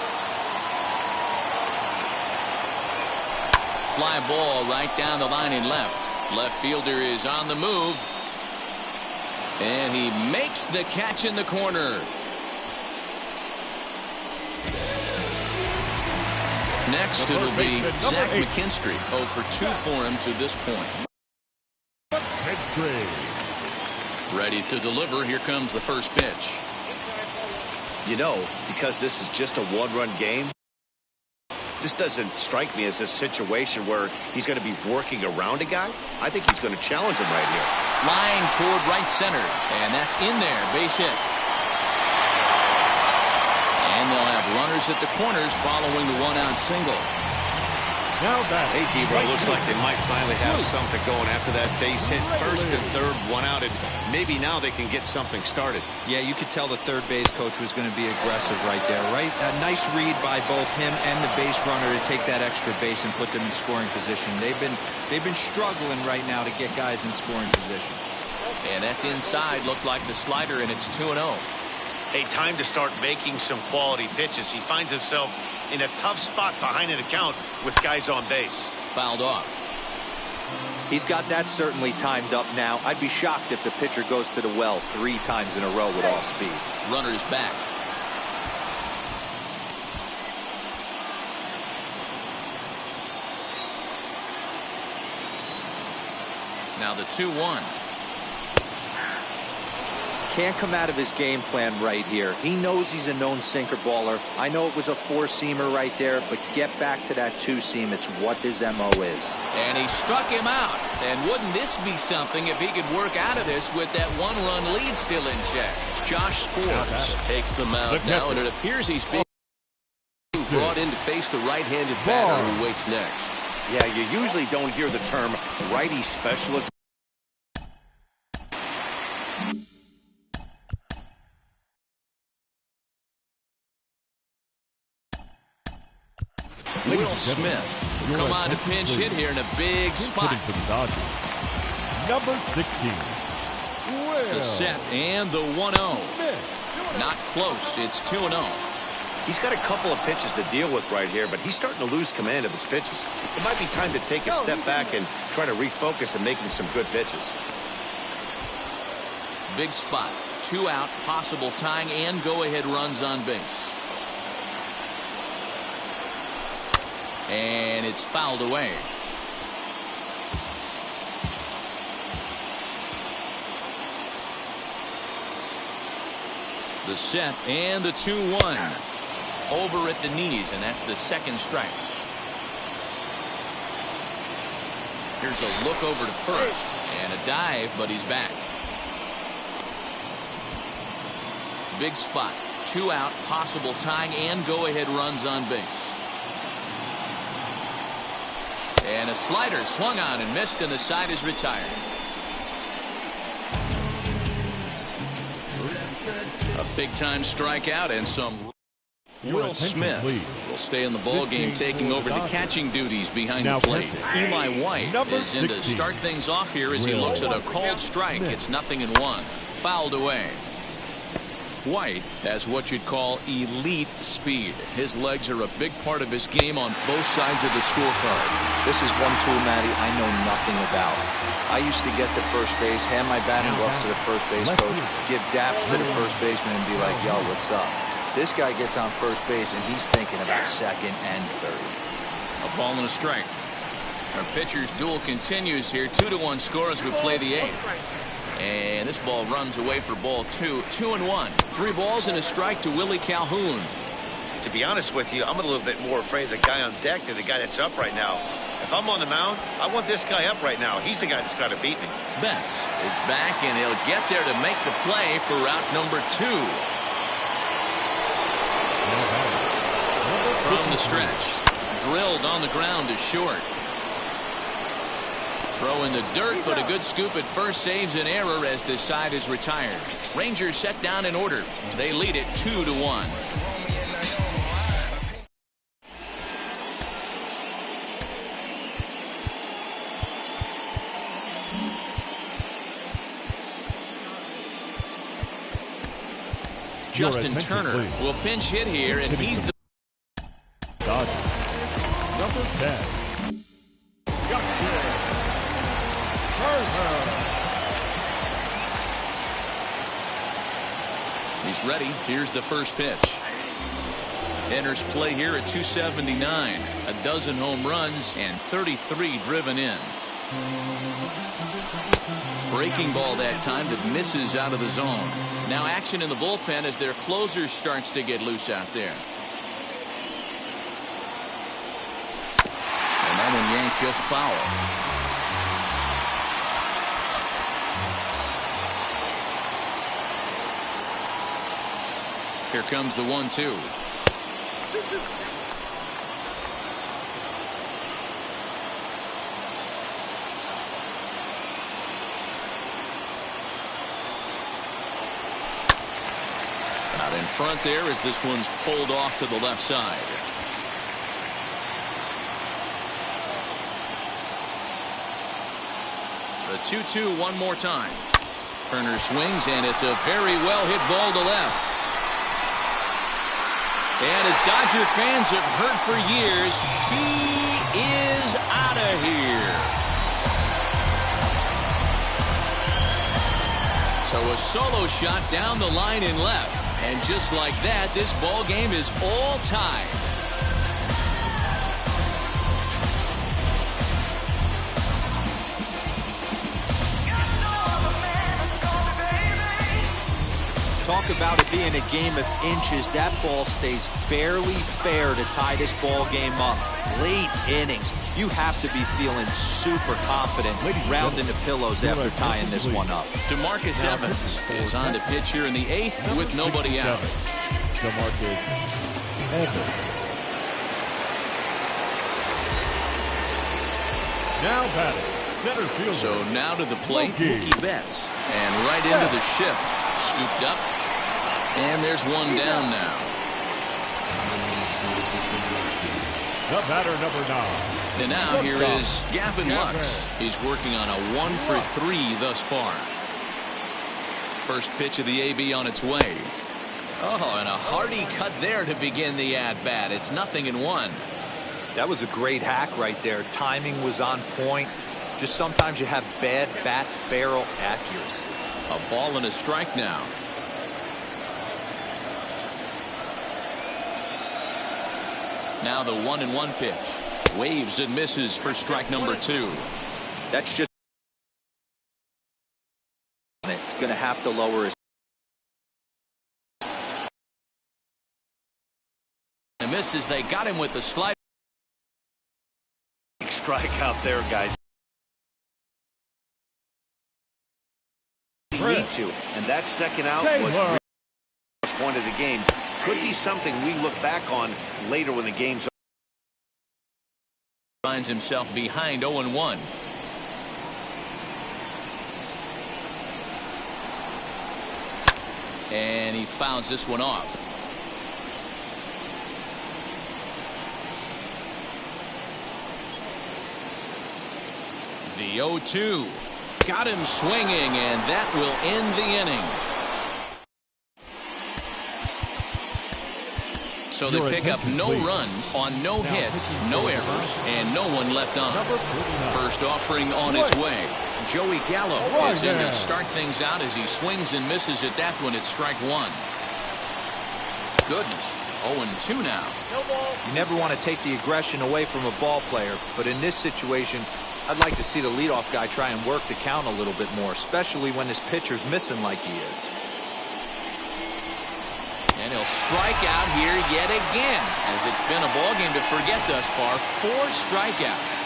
Speaker 2: Fly ball right down the line in left. Left fielder is on the move. And he makes the catch in the corner. Next, it'll be Zach McKinstry. 0 for 2 for him to this point. Ready to deliver. Here comes the first pitch.
Speaker 4: You know, because this is just a one-run game, this doesn't strike me as a situation where he's going to be working around a guy. I think he's going to challenge him right here.
Speaker 2: Line toward right center. And that's in there. Base hit. And they'll have runners at the corners following the 1-out single.
Speaker 3: Now back.
Speaker 4: Hey, Debra, looks like they might finally have something going after that base hit. First and third, 1 out, and maybe now they can get something started.
Speaker 1: Yeah, you could tell the third base coach was going to be aggressive right there, right? A nice read by both him and the base runner to take that extra base and put them in scoring position. They've been struggling right now to get guys in scoring position.
Speaker 2: And that's inside. Looked like the slider, and it's 2-0.
Speaker 4: Hey, time to start making some quality pitches. He finds himself in a tough spot behind an account with guys on base.
Speaker 2: Fouled off.
Speaker 1: He's got that certainly timed up now. I'd be shocked if the pitcher goes to the well 3 times in a row with off speed.
Speaker 2: Runner's back. Now the 2-1.
Speaker 1: Can't come out of his game plan right here. He knows he's a known sinker baller. I know it was a 4-seamer right there, but get back to that 2-seam. It's what his MO is.
Speaker 2: And he struck him out. And wouldn't this be something if he could work out of this with that 1-run lead still in check? Josh Scoors takes the mound now, and it appears he's being brought in to face the right-handed batter who waits next.
Speaker 4: Yeah, you usually don't hear the term righty specialist.
Speaker 2: Will Smith will come on to pinch hit here in a big spot.
Speaker 3: Number 16.
Speaker 2: The set and the 1-0. Not close. It's 2-0.
Speaker 4: He's got a couple of pitches to deal with right here, but he's starting to lose command of his pitches. It might be time to take a step back and try to refocus and making some good pitches.
Speaker 2: Big spot. 2 out, possible tying and go-ahead runs on base. And it's fouled away. The set and the 2-1. Over at the knees, and that's the second strike. Here's a look over to first, and a dive, but he's back. Big spot. 2 out, possible tying and go-ahead runs on base. And a slider swung on and missed, and the side is retired. A big-time strikeout and some. Will Smith will stay in the ball game, taking over the catching duties behind the plate. Eli White is in to start things off here as he looks at a called strike. It's 0-1. Fouled away. White has what you'd call elite speed. His legs are a big part of his game on both sides of the scorecard.
Speaker 1: This is one tool, Matty, I know nothing about. I used to get to first base, hand my batting gloves to the first base coach, give daps to the first baseman, and be like, yo, what's up? This guy gets on first base, and he's thinking about second and third.
Speaker 2: A ball and a strike. Our pitcher's duel continues here. 2-1 score as we play the 8th. And this ball runs away for ball 2. 2-1. 3 balls and a strike to Willie Calhoun.
Speaker 4: To be honest with you, I'm a little bit more afraid of the guy on deck than the guy that's up right now. If I'm on the mound, I want this guy up right now. He's the guy that's got to beat me.
Speaker 2: Betts is back, and he'll get there to make the play for route number 2. From the stretch. Drilled on the ground to short. Throw in the dirt, but a good scoop at first saves an error as the side is retired. Rangers set down in order. They lead it 2-1. Justin Turner will pinch hit here, and he's the
Speaker 3: Dodgers. Number 10.
Speaker 2: He's ready. Here's the first pitch. Enters play here at 279. A dozen home runs and 33 driven in. Breaking ball that time that misses out of the zone. Now action in the bullpen as their closer starts to get loose out there. And that one yanked just foul. Here comes the 1-2. Out in front there as this one's pulled off to the left side. The 2-2 one more time. Turner swings, and it's a very well hit ball to left. And as Dodger fans have heard for years, she is out of here. So a solo shot down the line in left. And just like that, this ball game is all tied.
Speaker 1: Talk about it being a game of inches. That ball stays barely fair to tie this ball game up. Late innings. You have to be feeling super confident, rounding the pillows after tying this one up.
Speaker 2: DeMarcus Evans is on to pitch here in the 8th with nobody out.
Speaker 3: DeMarcus Evans. Now batting, center fielder.
Speaker 2: So now to the plate, Mookie Betts. And right into the shift. Scooped up. And there's one down now.
Speaker 3: The batter, number 9.
Speaker 2: And now here is Gavin Lux. He's working on a 1-for-3 thus far. First pitch of the AB on its way. Oh, and a hearty cut there to begin the at-bat. It's 0-1.
Speaker 1: That was a great hack right there. Timing was on point. Just sometimes you have bad bat barrel accuracy.
Speaker 2: A ball and a strike now. Now the 1-1 pitch. Waves and misses for strike number 2.
Speaker 1: That's just. It's going to have to lower his.
Speaker 2: misses. They got him with the slider.
Speaker 4: Strike out there, guys. Need to, and that second out was really the first point of the game. Could be something we look back on later when the game's over.
Speaker 2: Finds himself behind 0-1. And he fouls this one off. The 0-2. Got him swinging, and that will end the inning. So they pick up no runs on no hits, no errors, and no one left on. First offering on its way. Joey Gallo is in to start things out as he swings and misses at that one at strike one. Goodness, 0-2 now.
Speaker 1: You never want to take the aggression away from a ball player, but in this situation, I'd like to see the leadoff guy try and work the count a little bit more, especially when his pitcher's missing like he is.
Speaker 2: And he'll strike out here yet again, as it's been a ball game to forget thus far. 4 strikeouts.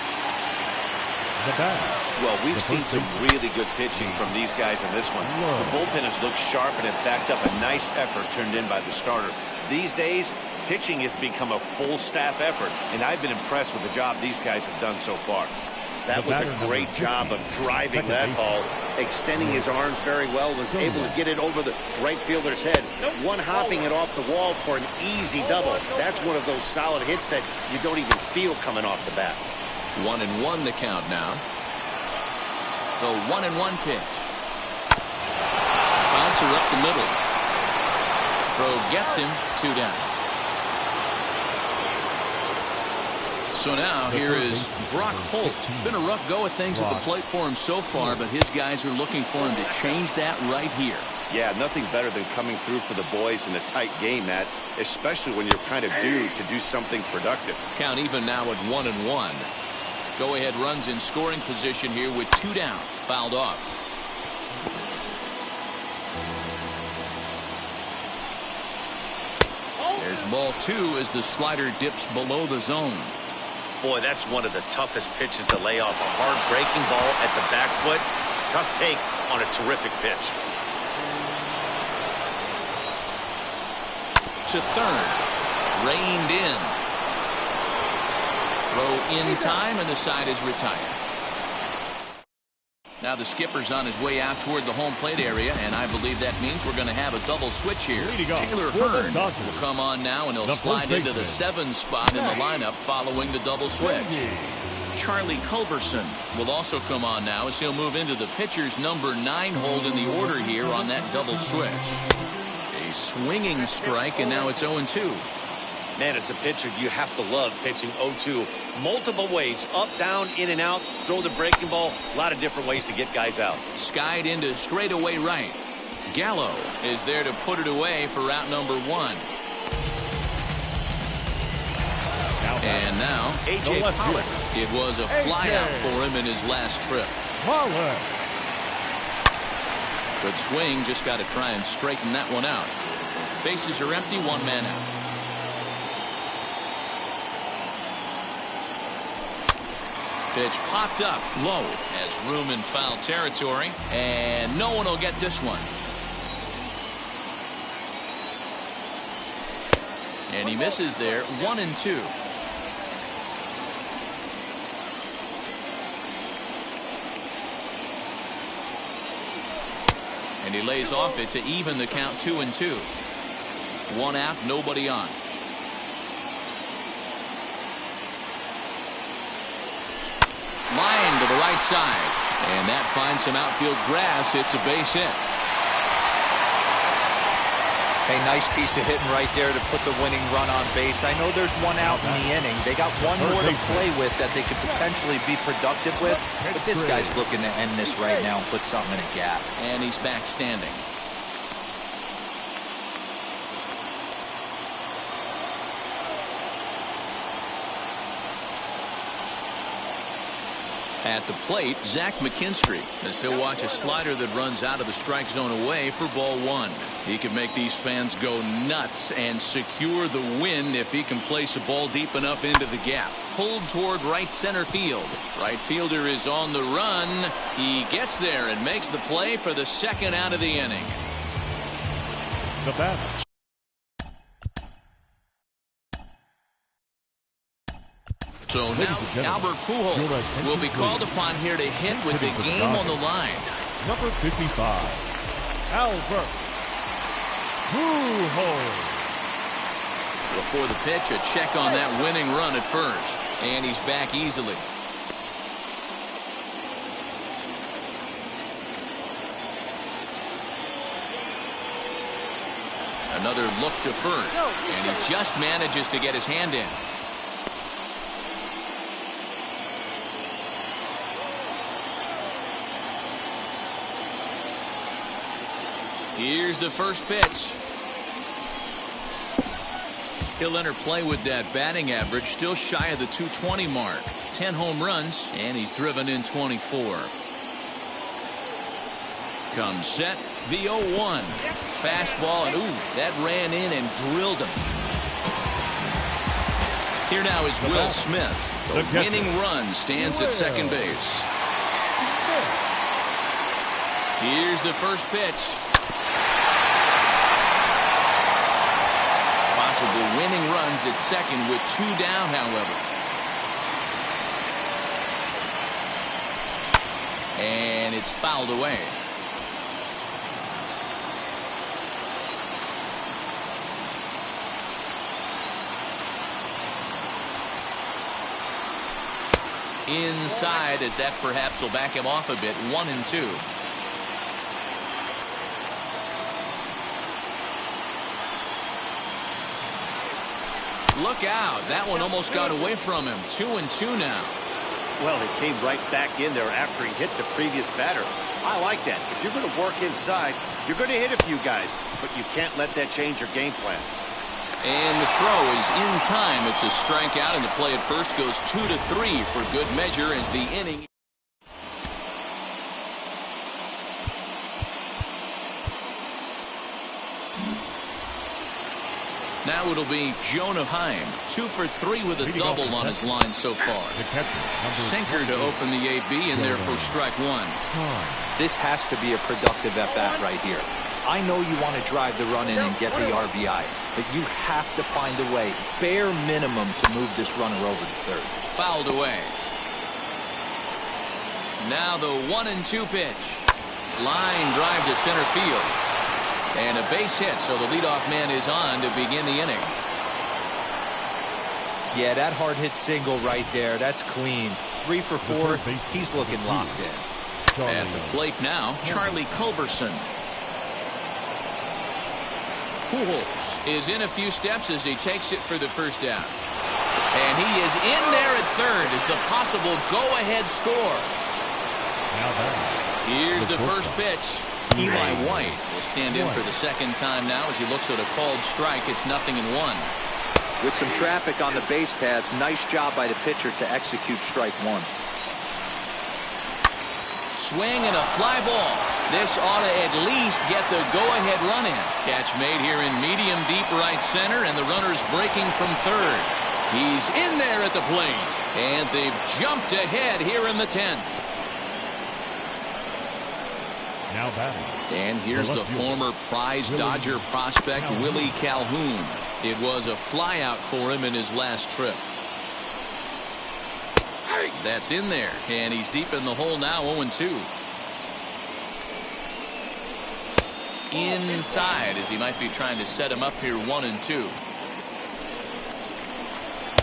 Speaker 4: Well, we've seen some really good pitching from these guys in this one. The bullpen has looked sharp and it backed up a nice effort turned in by the starter. These days, pitching has become a full staff effort, and I've been impressed with the job these guys have done so far. That was a great job of driving that ball, extending his arms very well, was able to get it over the right fielder's head, one hopping it off the wall for an easy double. That's one of those solid hits that you don't even feel coming off the bat.
Speaker 2: 1-1 the count now. The 1-1 pitch. Bouncer up the middle. Throw gets him, 2 down. So now here is Brock Holt. It's been a rough go of things at the plate for him so far, but his guys are looking for him to change that right here.
Speaker 4: Yeah, nothing better than coming through for the boys in a tight game, Matt, especially when you're kind of due to do something productive.
Speaker 2: Count even now at 1-1. Go-ahead runs in scoring position here with 2 down. Fouled off. There's ball 2 as the slider dips below the zone.
Speaker 4: Boy, that's one of the toughest pitches to lay off. A hard breaking ball at the back foot. Tough take on a terrific pitch.
Speaker 2: To third. Reined in. Throw in time, and the side is retired. Now the skipper's on his way out toward the home plate area, and I believe that means we're going to have a double switch here. Taylor Hearn will come on now, and he'll slide into the 7 spot in the lineup following the double switch. Charlie Culberson will also come on now as he'll move into the pitcher's number 9 hold in the order here on that double switch. A swinging strike, and now it's 0-2.
Speaker 4: Man, as a pitcher, you have to love pitching 0-2. Multiple ways, up, down, in and out, throw the breaking ball. A lot of different ways to get guys out.
Speaker 2: Skied into straightaway right. Gallo is there to put it away for route number 1. And now, A.J. Pollock. It was a flyout for him in his last trip. Good swing, just got to try and straighten that one out. Bases are empty, 1 man out. Pitch popped up low as room in foul territory, and no one will get this one. And he misses there, 1-2. And he lays off it to even the count, 2-2. 1 out, nobody on. Line to the right side, and that finds some outfield grass. It's a base hit.
Speaker 1: Hey, nice piece of hitting right there to put the winning run on base. I know there's 1 out in the inning. They got 1 more to play with that they could potentially be productive with, but this guy's looking to end this right now and put something in a gap.
Speaker 2: And he's back standing. At the plate, Zach McKinstry, as he'll watch a slider that runs out of the strike zone away for ball one. He can make these fans go nuts and secure the win if he can place a ball deep enough into the gap. Pulled toward right center field. Right fielder is on the run. He gets there and makes the play for the second out of the inning.
Speaker 3: The batter.
Speaker 2: So now Albert Pujols will be called upon here to hit with the game on the line.
Speaker 3: Number 55, Albert Pujols.
Speaker 2: Before the pitch, a check on that winning run at first. And he's back easily. Another look to first. And he just manages to get his hand in. Here's the first pitch. He'll enter play with that batting average, still shy of the 220 mark. 10 home runs, and he's driven in 24. Comes set, the 0-1. Fastball, and ooh, that ran in and drilled him. Here now is Will Smith. The winning run stands at second base. Here's the first pitch. Possible winning runs at second with 2 down, however. And it's fouled away. Inside, as that perhaps will back him off a bit. 1-2. Look out. That one almost got away from him. 2-2 now.
Speaker 4: Well, he came right back in there after he hit the previous batter. I like that. If you're going to work inside, you're going to hit a few guys, but you can't let that change your game plan.
Speaker 2: And the throw is in time. It's a strikeout, and the play at first goes 2-3 for good measure as the inning. Now it'll be Jonah Heim, 2 for 3 with a double on his line so far. Sinker to open the AB in there for strike one.
Speaker 1: This has to be a productive at-bat right here. I know you want to drive the run in and get the RBI, but you have to find a way, bare minimum, to move this runner over to third.
Speaker 2: Fouled away. Now the 1-2 pitch. Line drive to center field. And a base hit, so the leadoff man is on to begin the inning.
Speaker 1: Yeah, that hard hit single right there. That's clean. 3 for 4. He's looking locked in.
Speaker 2: At the plate now, Charlie Culberson. Pujols is in a few steps as he takes it for the first out. And he is in there at third as the possible go-ahead score. Here's the first pitch. Eli White will stand in for the second time now as he looks at a called strike. It's 0-1.
Speaker 1: With some traffic on the base paths, nice job by the pitcher to execute strike one.
Speaker 2: Swing and a fly ball. This ought to at least get the go-ahead run in. Catch made here in medium deep right center, and the runner's breaking from third. He's in there at the plate, and they've jumped ahead here in the 10th.
Speaker 3: Now batting.
Speaker 2: And here's the former prize Dodger prospect, Willie Calhoun. It was a flyout for him in his last trip. That's in there, and he's deep in the hole now, 0-2. Inside, as he might be trying to set him up here, 1-2.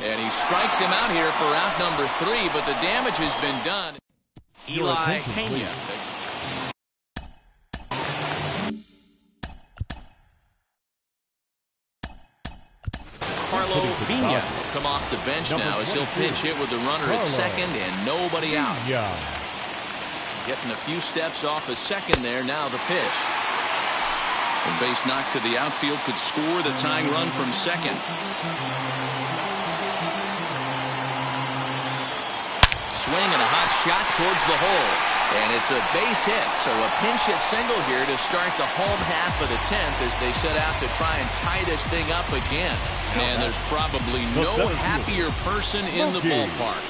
Speaker 2: And he strikes him out here for out number 3, but the damage has been done. Eli Pena. Carlo Pena will come off the bench now as he'll pinch hit with the runner at second and nobody out. Getting a few steps off a second there. Now the pitch. And base knock to the outfield could score the tying run from second. swing and a hot shot towards the hole. And it's a base hit, so a pinch hit single here to start the home half of the 10th as they set out to try and tie this thing up again. And there's probably no happier person in the ballpark.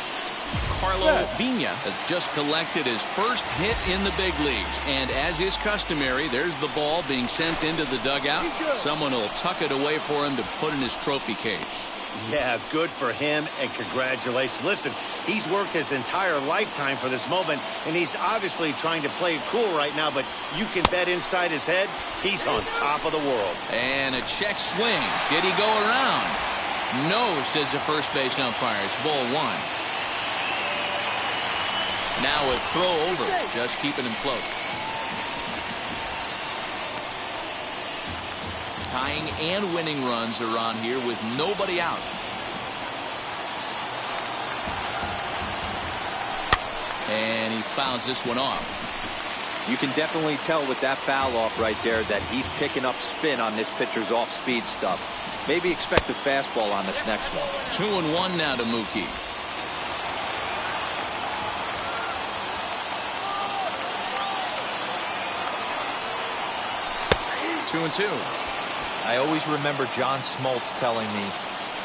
Speaker 2: Carlo Vina has just collected his first hit in the big leagues. And as is customary, there's the ball being sent into the dugout. Someone will tuck it away for him to put in his trophy case.
Speaker 4: Yeah, good for him, and congratulations. Listen, he's worked his entire lifetime for this moment, and he's obviously trying to play it cool right now, but you can bet inside his head, he's on top of the world.
Speaker 2: And a check swing. Did he go around? No, says the first base umpire. It's ball one. Now a throw over, just keeping him close. Tying and winning runs are on here with nobody out. And he fouls this one off.
Speaker 1: You can definitely tell with that foul off right there that he's picking up spin on this pitcher's off-speed stuff. Maybe expect a fastball on this next one.
Speaker 2: 2-1 now to Mookie. 2-2.
Speaker 1: I always remember John Smoltz telling me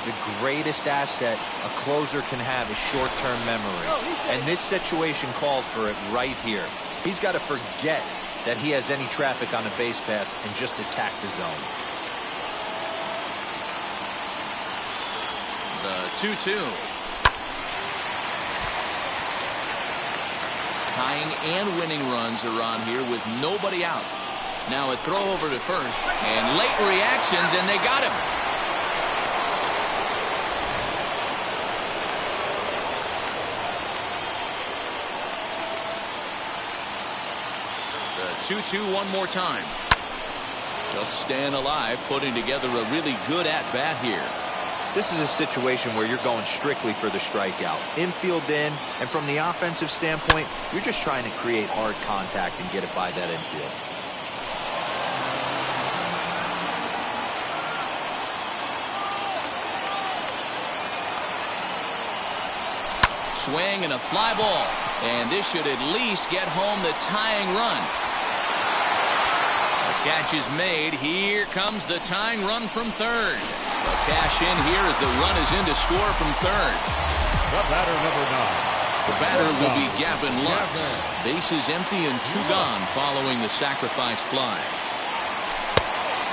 Speaker 1: the greatest asset a closer can have is short-term memory. And this situation called for it right here. He's got to forget that he has any traffic on a base pass and just attack the zone.
Speaker 2: The 2-2. Tying and winning runs are on here with nobody out. Now a throw over to first, and late reactions, and they got him. The 2-2 one more time. Just staying alive, putting together a really good at-bat here.
Speaker 1: This is a situation where you're going strictly for the strikeout. Infield in, and from the offensive standpoint, you're just trying to create hard contact and get it by that infield.
Speaker 2: Swing and a fly ball. And this should at least get home the tying run. The catch is made. Here comes the tying run from third. The cash in here as the run is in to score from third.
Speaker 3: The batter, number 9.
Speaker 2: The batter will be Gavin Lux. Bases empty and 2 gone following the sacrifice fly.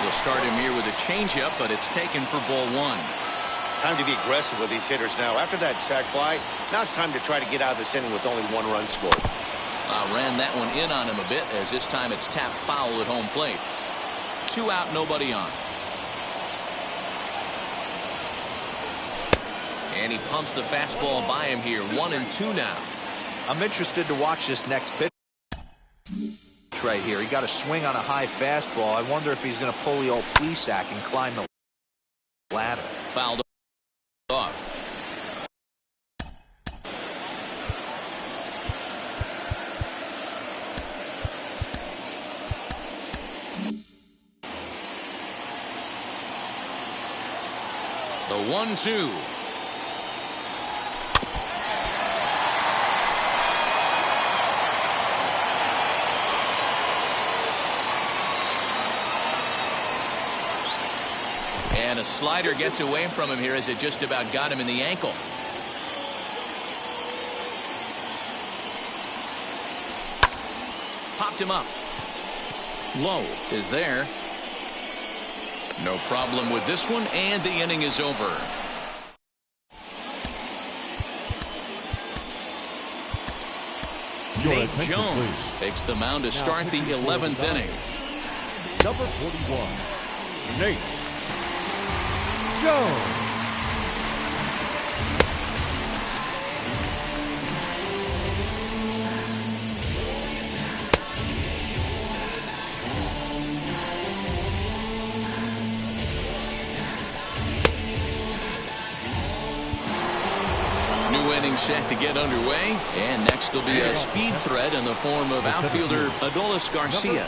Speaker 2: They'll start him here with a changeup, but it's taken for ball 1.
Speaker 4: Time to be aggressive with these hitters now. After that sac fly, now it's time to try to get out of this inning with only 1 run scored.
Speaker 2: Ran that one in on him a bit, as this time it's tapped foul at home plate. 2 out, nobody on. And he pumps the fastball by him here. 1-2 now.
Speaker 1: I'm interested to watch this next pitch right here. He got a swing on a high fastball. I wonder if he's going to pull the old Plesac and climb the ladder.
Speaker 2: Fouled off. The 1-2. And a slider gets away from him here as it just about got him in the ankle. Popped him up. Low is there. No problem with this one, and the inning is over. Nate Jones takes the mound to start the 11th inning.
Speaker 3: Number 41, Nate Jones.
Speaker 2: New inning set to get underway, and next will be a speed threat in the form of outfielder Adolis Garcia.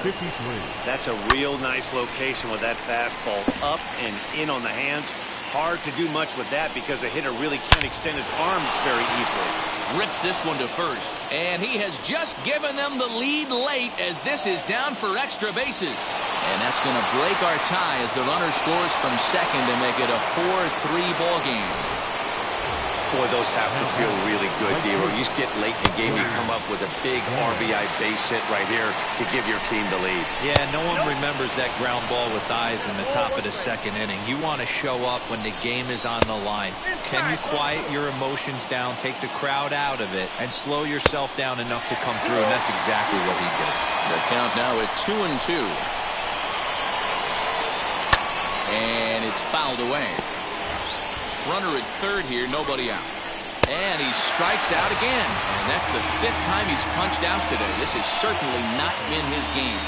Speaker 4: That's a real nice location with that fastball up and in on the hands. Hard to do much with that because a hitter really can't extend his arms very easily.
Speaker 2: Rips this one to first. And he has just given them the lead late as this is down for extra bases. And that's going to break our tie as the runner scores from second to make it a 4-3 ball game.
Speaker 4: Boy, those have to feel really good, Dero. You get late in the game, you come up with a big RBI base hit right here to give your team the lead.
Speaker 1: Yeah, no one remembers that ground ball with eyes in the top of the second inning. You want to show up when the game is on the line. Can you quiet your emotions down, take the crowd out of it, and slow yourself down enough to come through? And that's exactly what he did.
Speaker 2: The count now at 2-2. And it's fouled away. Runner at third here, nobody out. And he strikes out again. And that's the 5th time he's punched out today. This has certainly not been his game.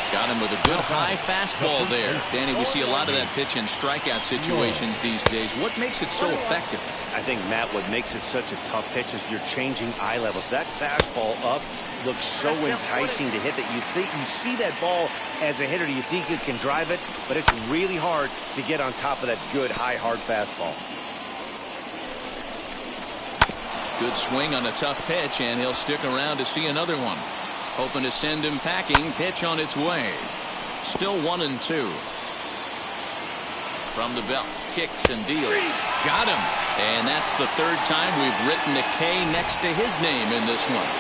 Speaker 2: Got him with a good high fastball there. Danny, we see a lot of that pitch in strikeout situations these days. What makes it so effective?
Speaker 4: I think, Matt, what makes it such a tough pitch is you're changing eye levels. That fastball up looks so enticing to hit that you think you see that ball as a hitter. You think you can drive it, but it's really hard to get on top of that good, high, hard fastball.
Speaker 2: Good swing on a tough pitch, and he'll stick around to see another one. Hoping to send him packing. Pitch on its way. Still 1-2. From the belt. Kicks and deals. Got him. And that's the 3rd time we've written a K next to his name in this one.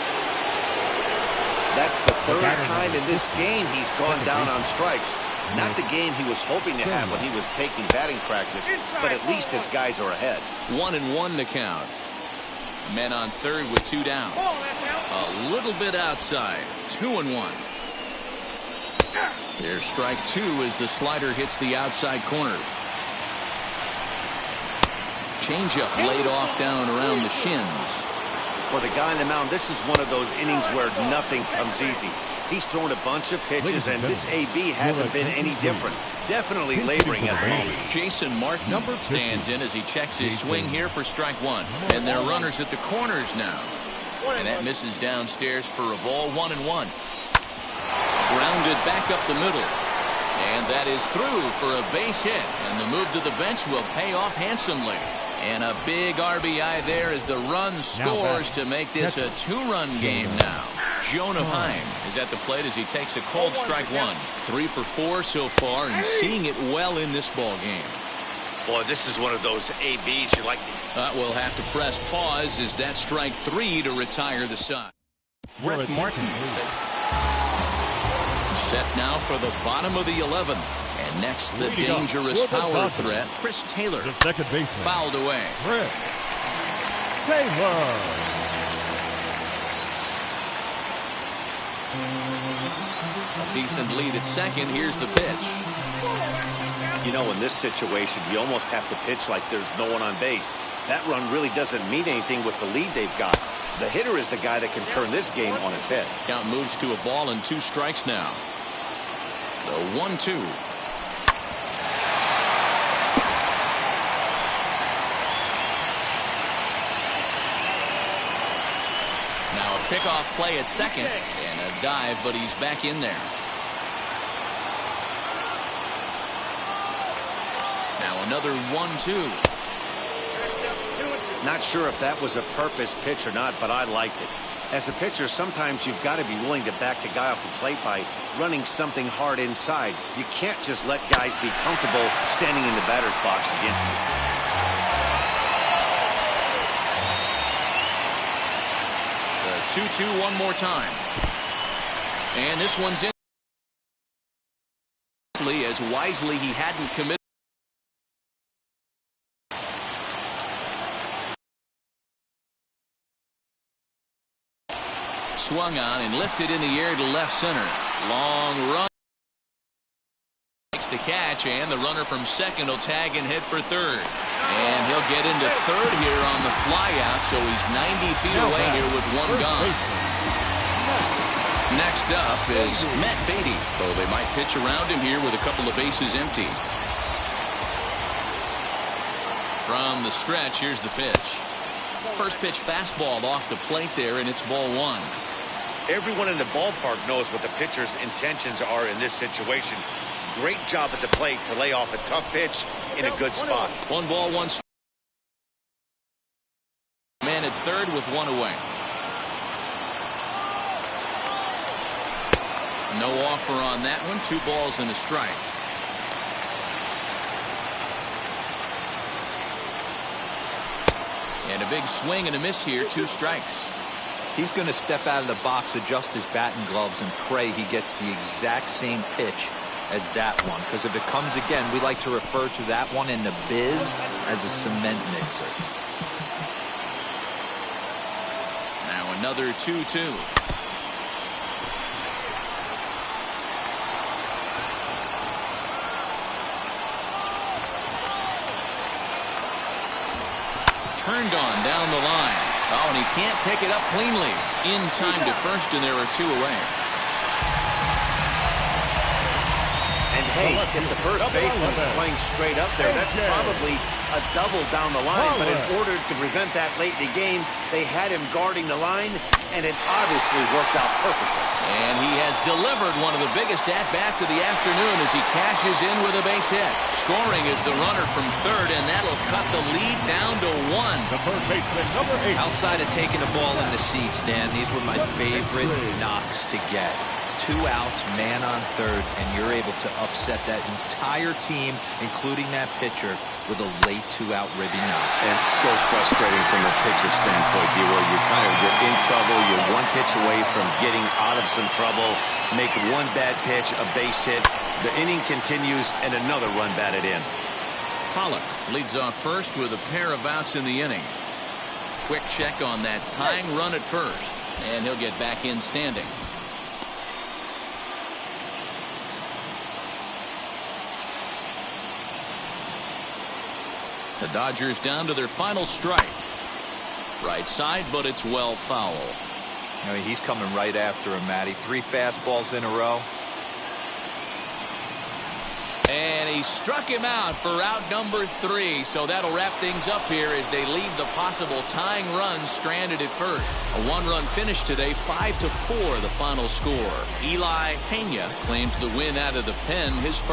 Speaker 4: That's the 3rd time in this game he's gone down on strikes. Not the game he was hoping to have when he was taking batting practice, but at least his guys are ahead.
Speaker 2: 1-1 to count. Men on third with 2 down. A little bit outside. 2-1. Here's strike 2 as the slider hits the outside corner. Changeup laid off down around the shins.
Speaker 4: For the guy on the mound, this is one of those innings where nothing comes easy. He's thrown a bunch of pitches, and this AB hasn't been any different. Definitely laboring at the moment.
Speaker 2: Jason Martin stands in as he checks his swing here for strike 1. And they're runners at the corners now. And that misses downstairs for a ball. 1-1. Grounded back up the middle. And that is through for a base hit. And the move to the bench will pay off handsomely. And a big RBI there as the run scores to make this a 2-run game now. Jonah Heim is at the plate as he takes a cold strike 1. 3 for 4 so far and seeing it well in this ball game.
Speaker 4: Boy, this is one of those ABs you like.
Speaker 2: We'll have to press pause as that strike 3 to retire the side. Brett Martin set now for the bottom of the 11th. And next, the dangerous power threat, Chris Taylor.
Speaker 3: The second baseman.
Speaker 2: Fouled away.
Speaker 3: Chris Taylor.
Speaker 2: A decent lead at second. Here's the pitch.
Speaker 4: You know, in this situation, you almost have to pitch like there's no one on base. That run really doesn't mean anything with the lead they've got. The hitter is the guy that can turn this game on its head.
Speaker 2: Count moves to a ball and 2 strikes now. The 1-2. Now a pickoff play at second and a dive, but he's back in there. Now another 1-2.
Speaker 4: Not sure if that was a purpose pitch or not, but I liked it. As a pitcher, sometimes you've got to be willing to back the guy off the plate by running something hard inside. You can't just let guys be comfortable standing in the batter's box against you.
Speaker 2: The 2-2 one more time. And this one's in. As wisely he hadn't committed. Swung on and lifted in the air to left center. Long run. Makes the catch, and the runner from second will tag and hit for third. And he'll get into third here on the flyout, so he's 90 feet away here with 1 gone. Next up is Matt Beatty, though they might pitch around him here with a couple of bases empty. From the stretch, here's the pitch. First pitch fastball off the plate there, and it's ball 1.
Speaker 4: Everyone in the ballpark knows what the pitcher's intentions are in this situation. Great job at the plate to lay off a tough pitch in a good spot.
Speaker 2: 1 ball, 1 strike. Man at third with 1 away. No offer on that one. 2 balls and a strike. And a big swing and a miss here. 2 strikes.
Speaker 1: He's going to step out of the box, adjust his batting gloves, and pray he gets the exact same pitch as that one. Because if it comes again, we like to refer to that one in the biz as a cement mixer.
Speaker 2: Now another 2-2. Turned on down the line. Oh, and he can't pick it up cleanly. In time to first, and there are 2 away.
Speaker 4: And hey, if the first baseman's playing straight up there, that's probably a double down the line. But in order to prevent that late in the game, they had him guarding the line, and it obviously worked out perfectly.
Speaker 2: And he has delivered one of the biggest at-bats of the afternoon as he cashes in with a base hit. Scoring is the runner from third, and that'll cut the lead down to 1.
Speaker 3: The third baseman, number 8.
Speaker 1: Outside of taking the ball in the seats, Dan, these were my favorite knocks to get. 2 outs, man on third, and you're able to upset that entire team, including that pitcher, with a late 2-out ribby knock.
Speaker 4: And so frustrating from the pitcher standpoint, where you're in trouble, you're 1 pitch away from getting out of some trouble, make 1 bad pitch, a base hit, the inning continues, and another run batted in.
Speaker 2: Pollock leads off first with a pair of outs in the inning. Quick check on that tying run at first, and he'll get back in standing. The Dodgers down to their final strike. Right side, but it's well foul.
Speaker 1: I mean, he's coming right after him, Matty. 3 fastballs in a row.
Speaker 2: And he struck him out for out number 3. So that'll wrap things up here as they leave the possible tying run stranded at first. A 1-run finish today, 5-4 the final score. Eli Pena claims the win out of the pen, his first.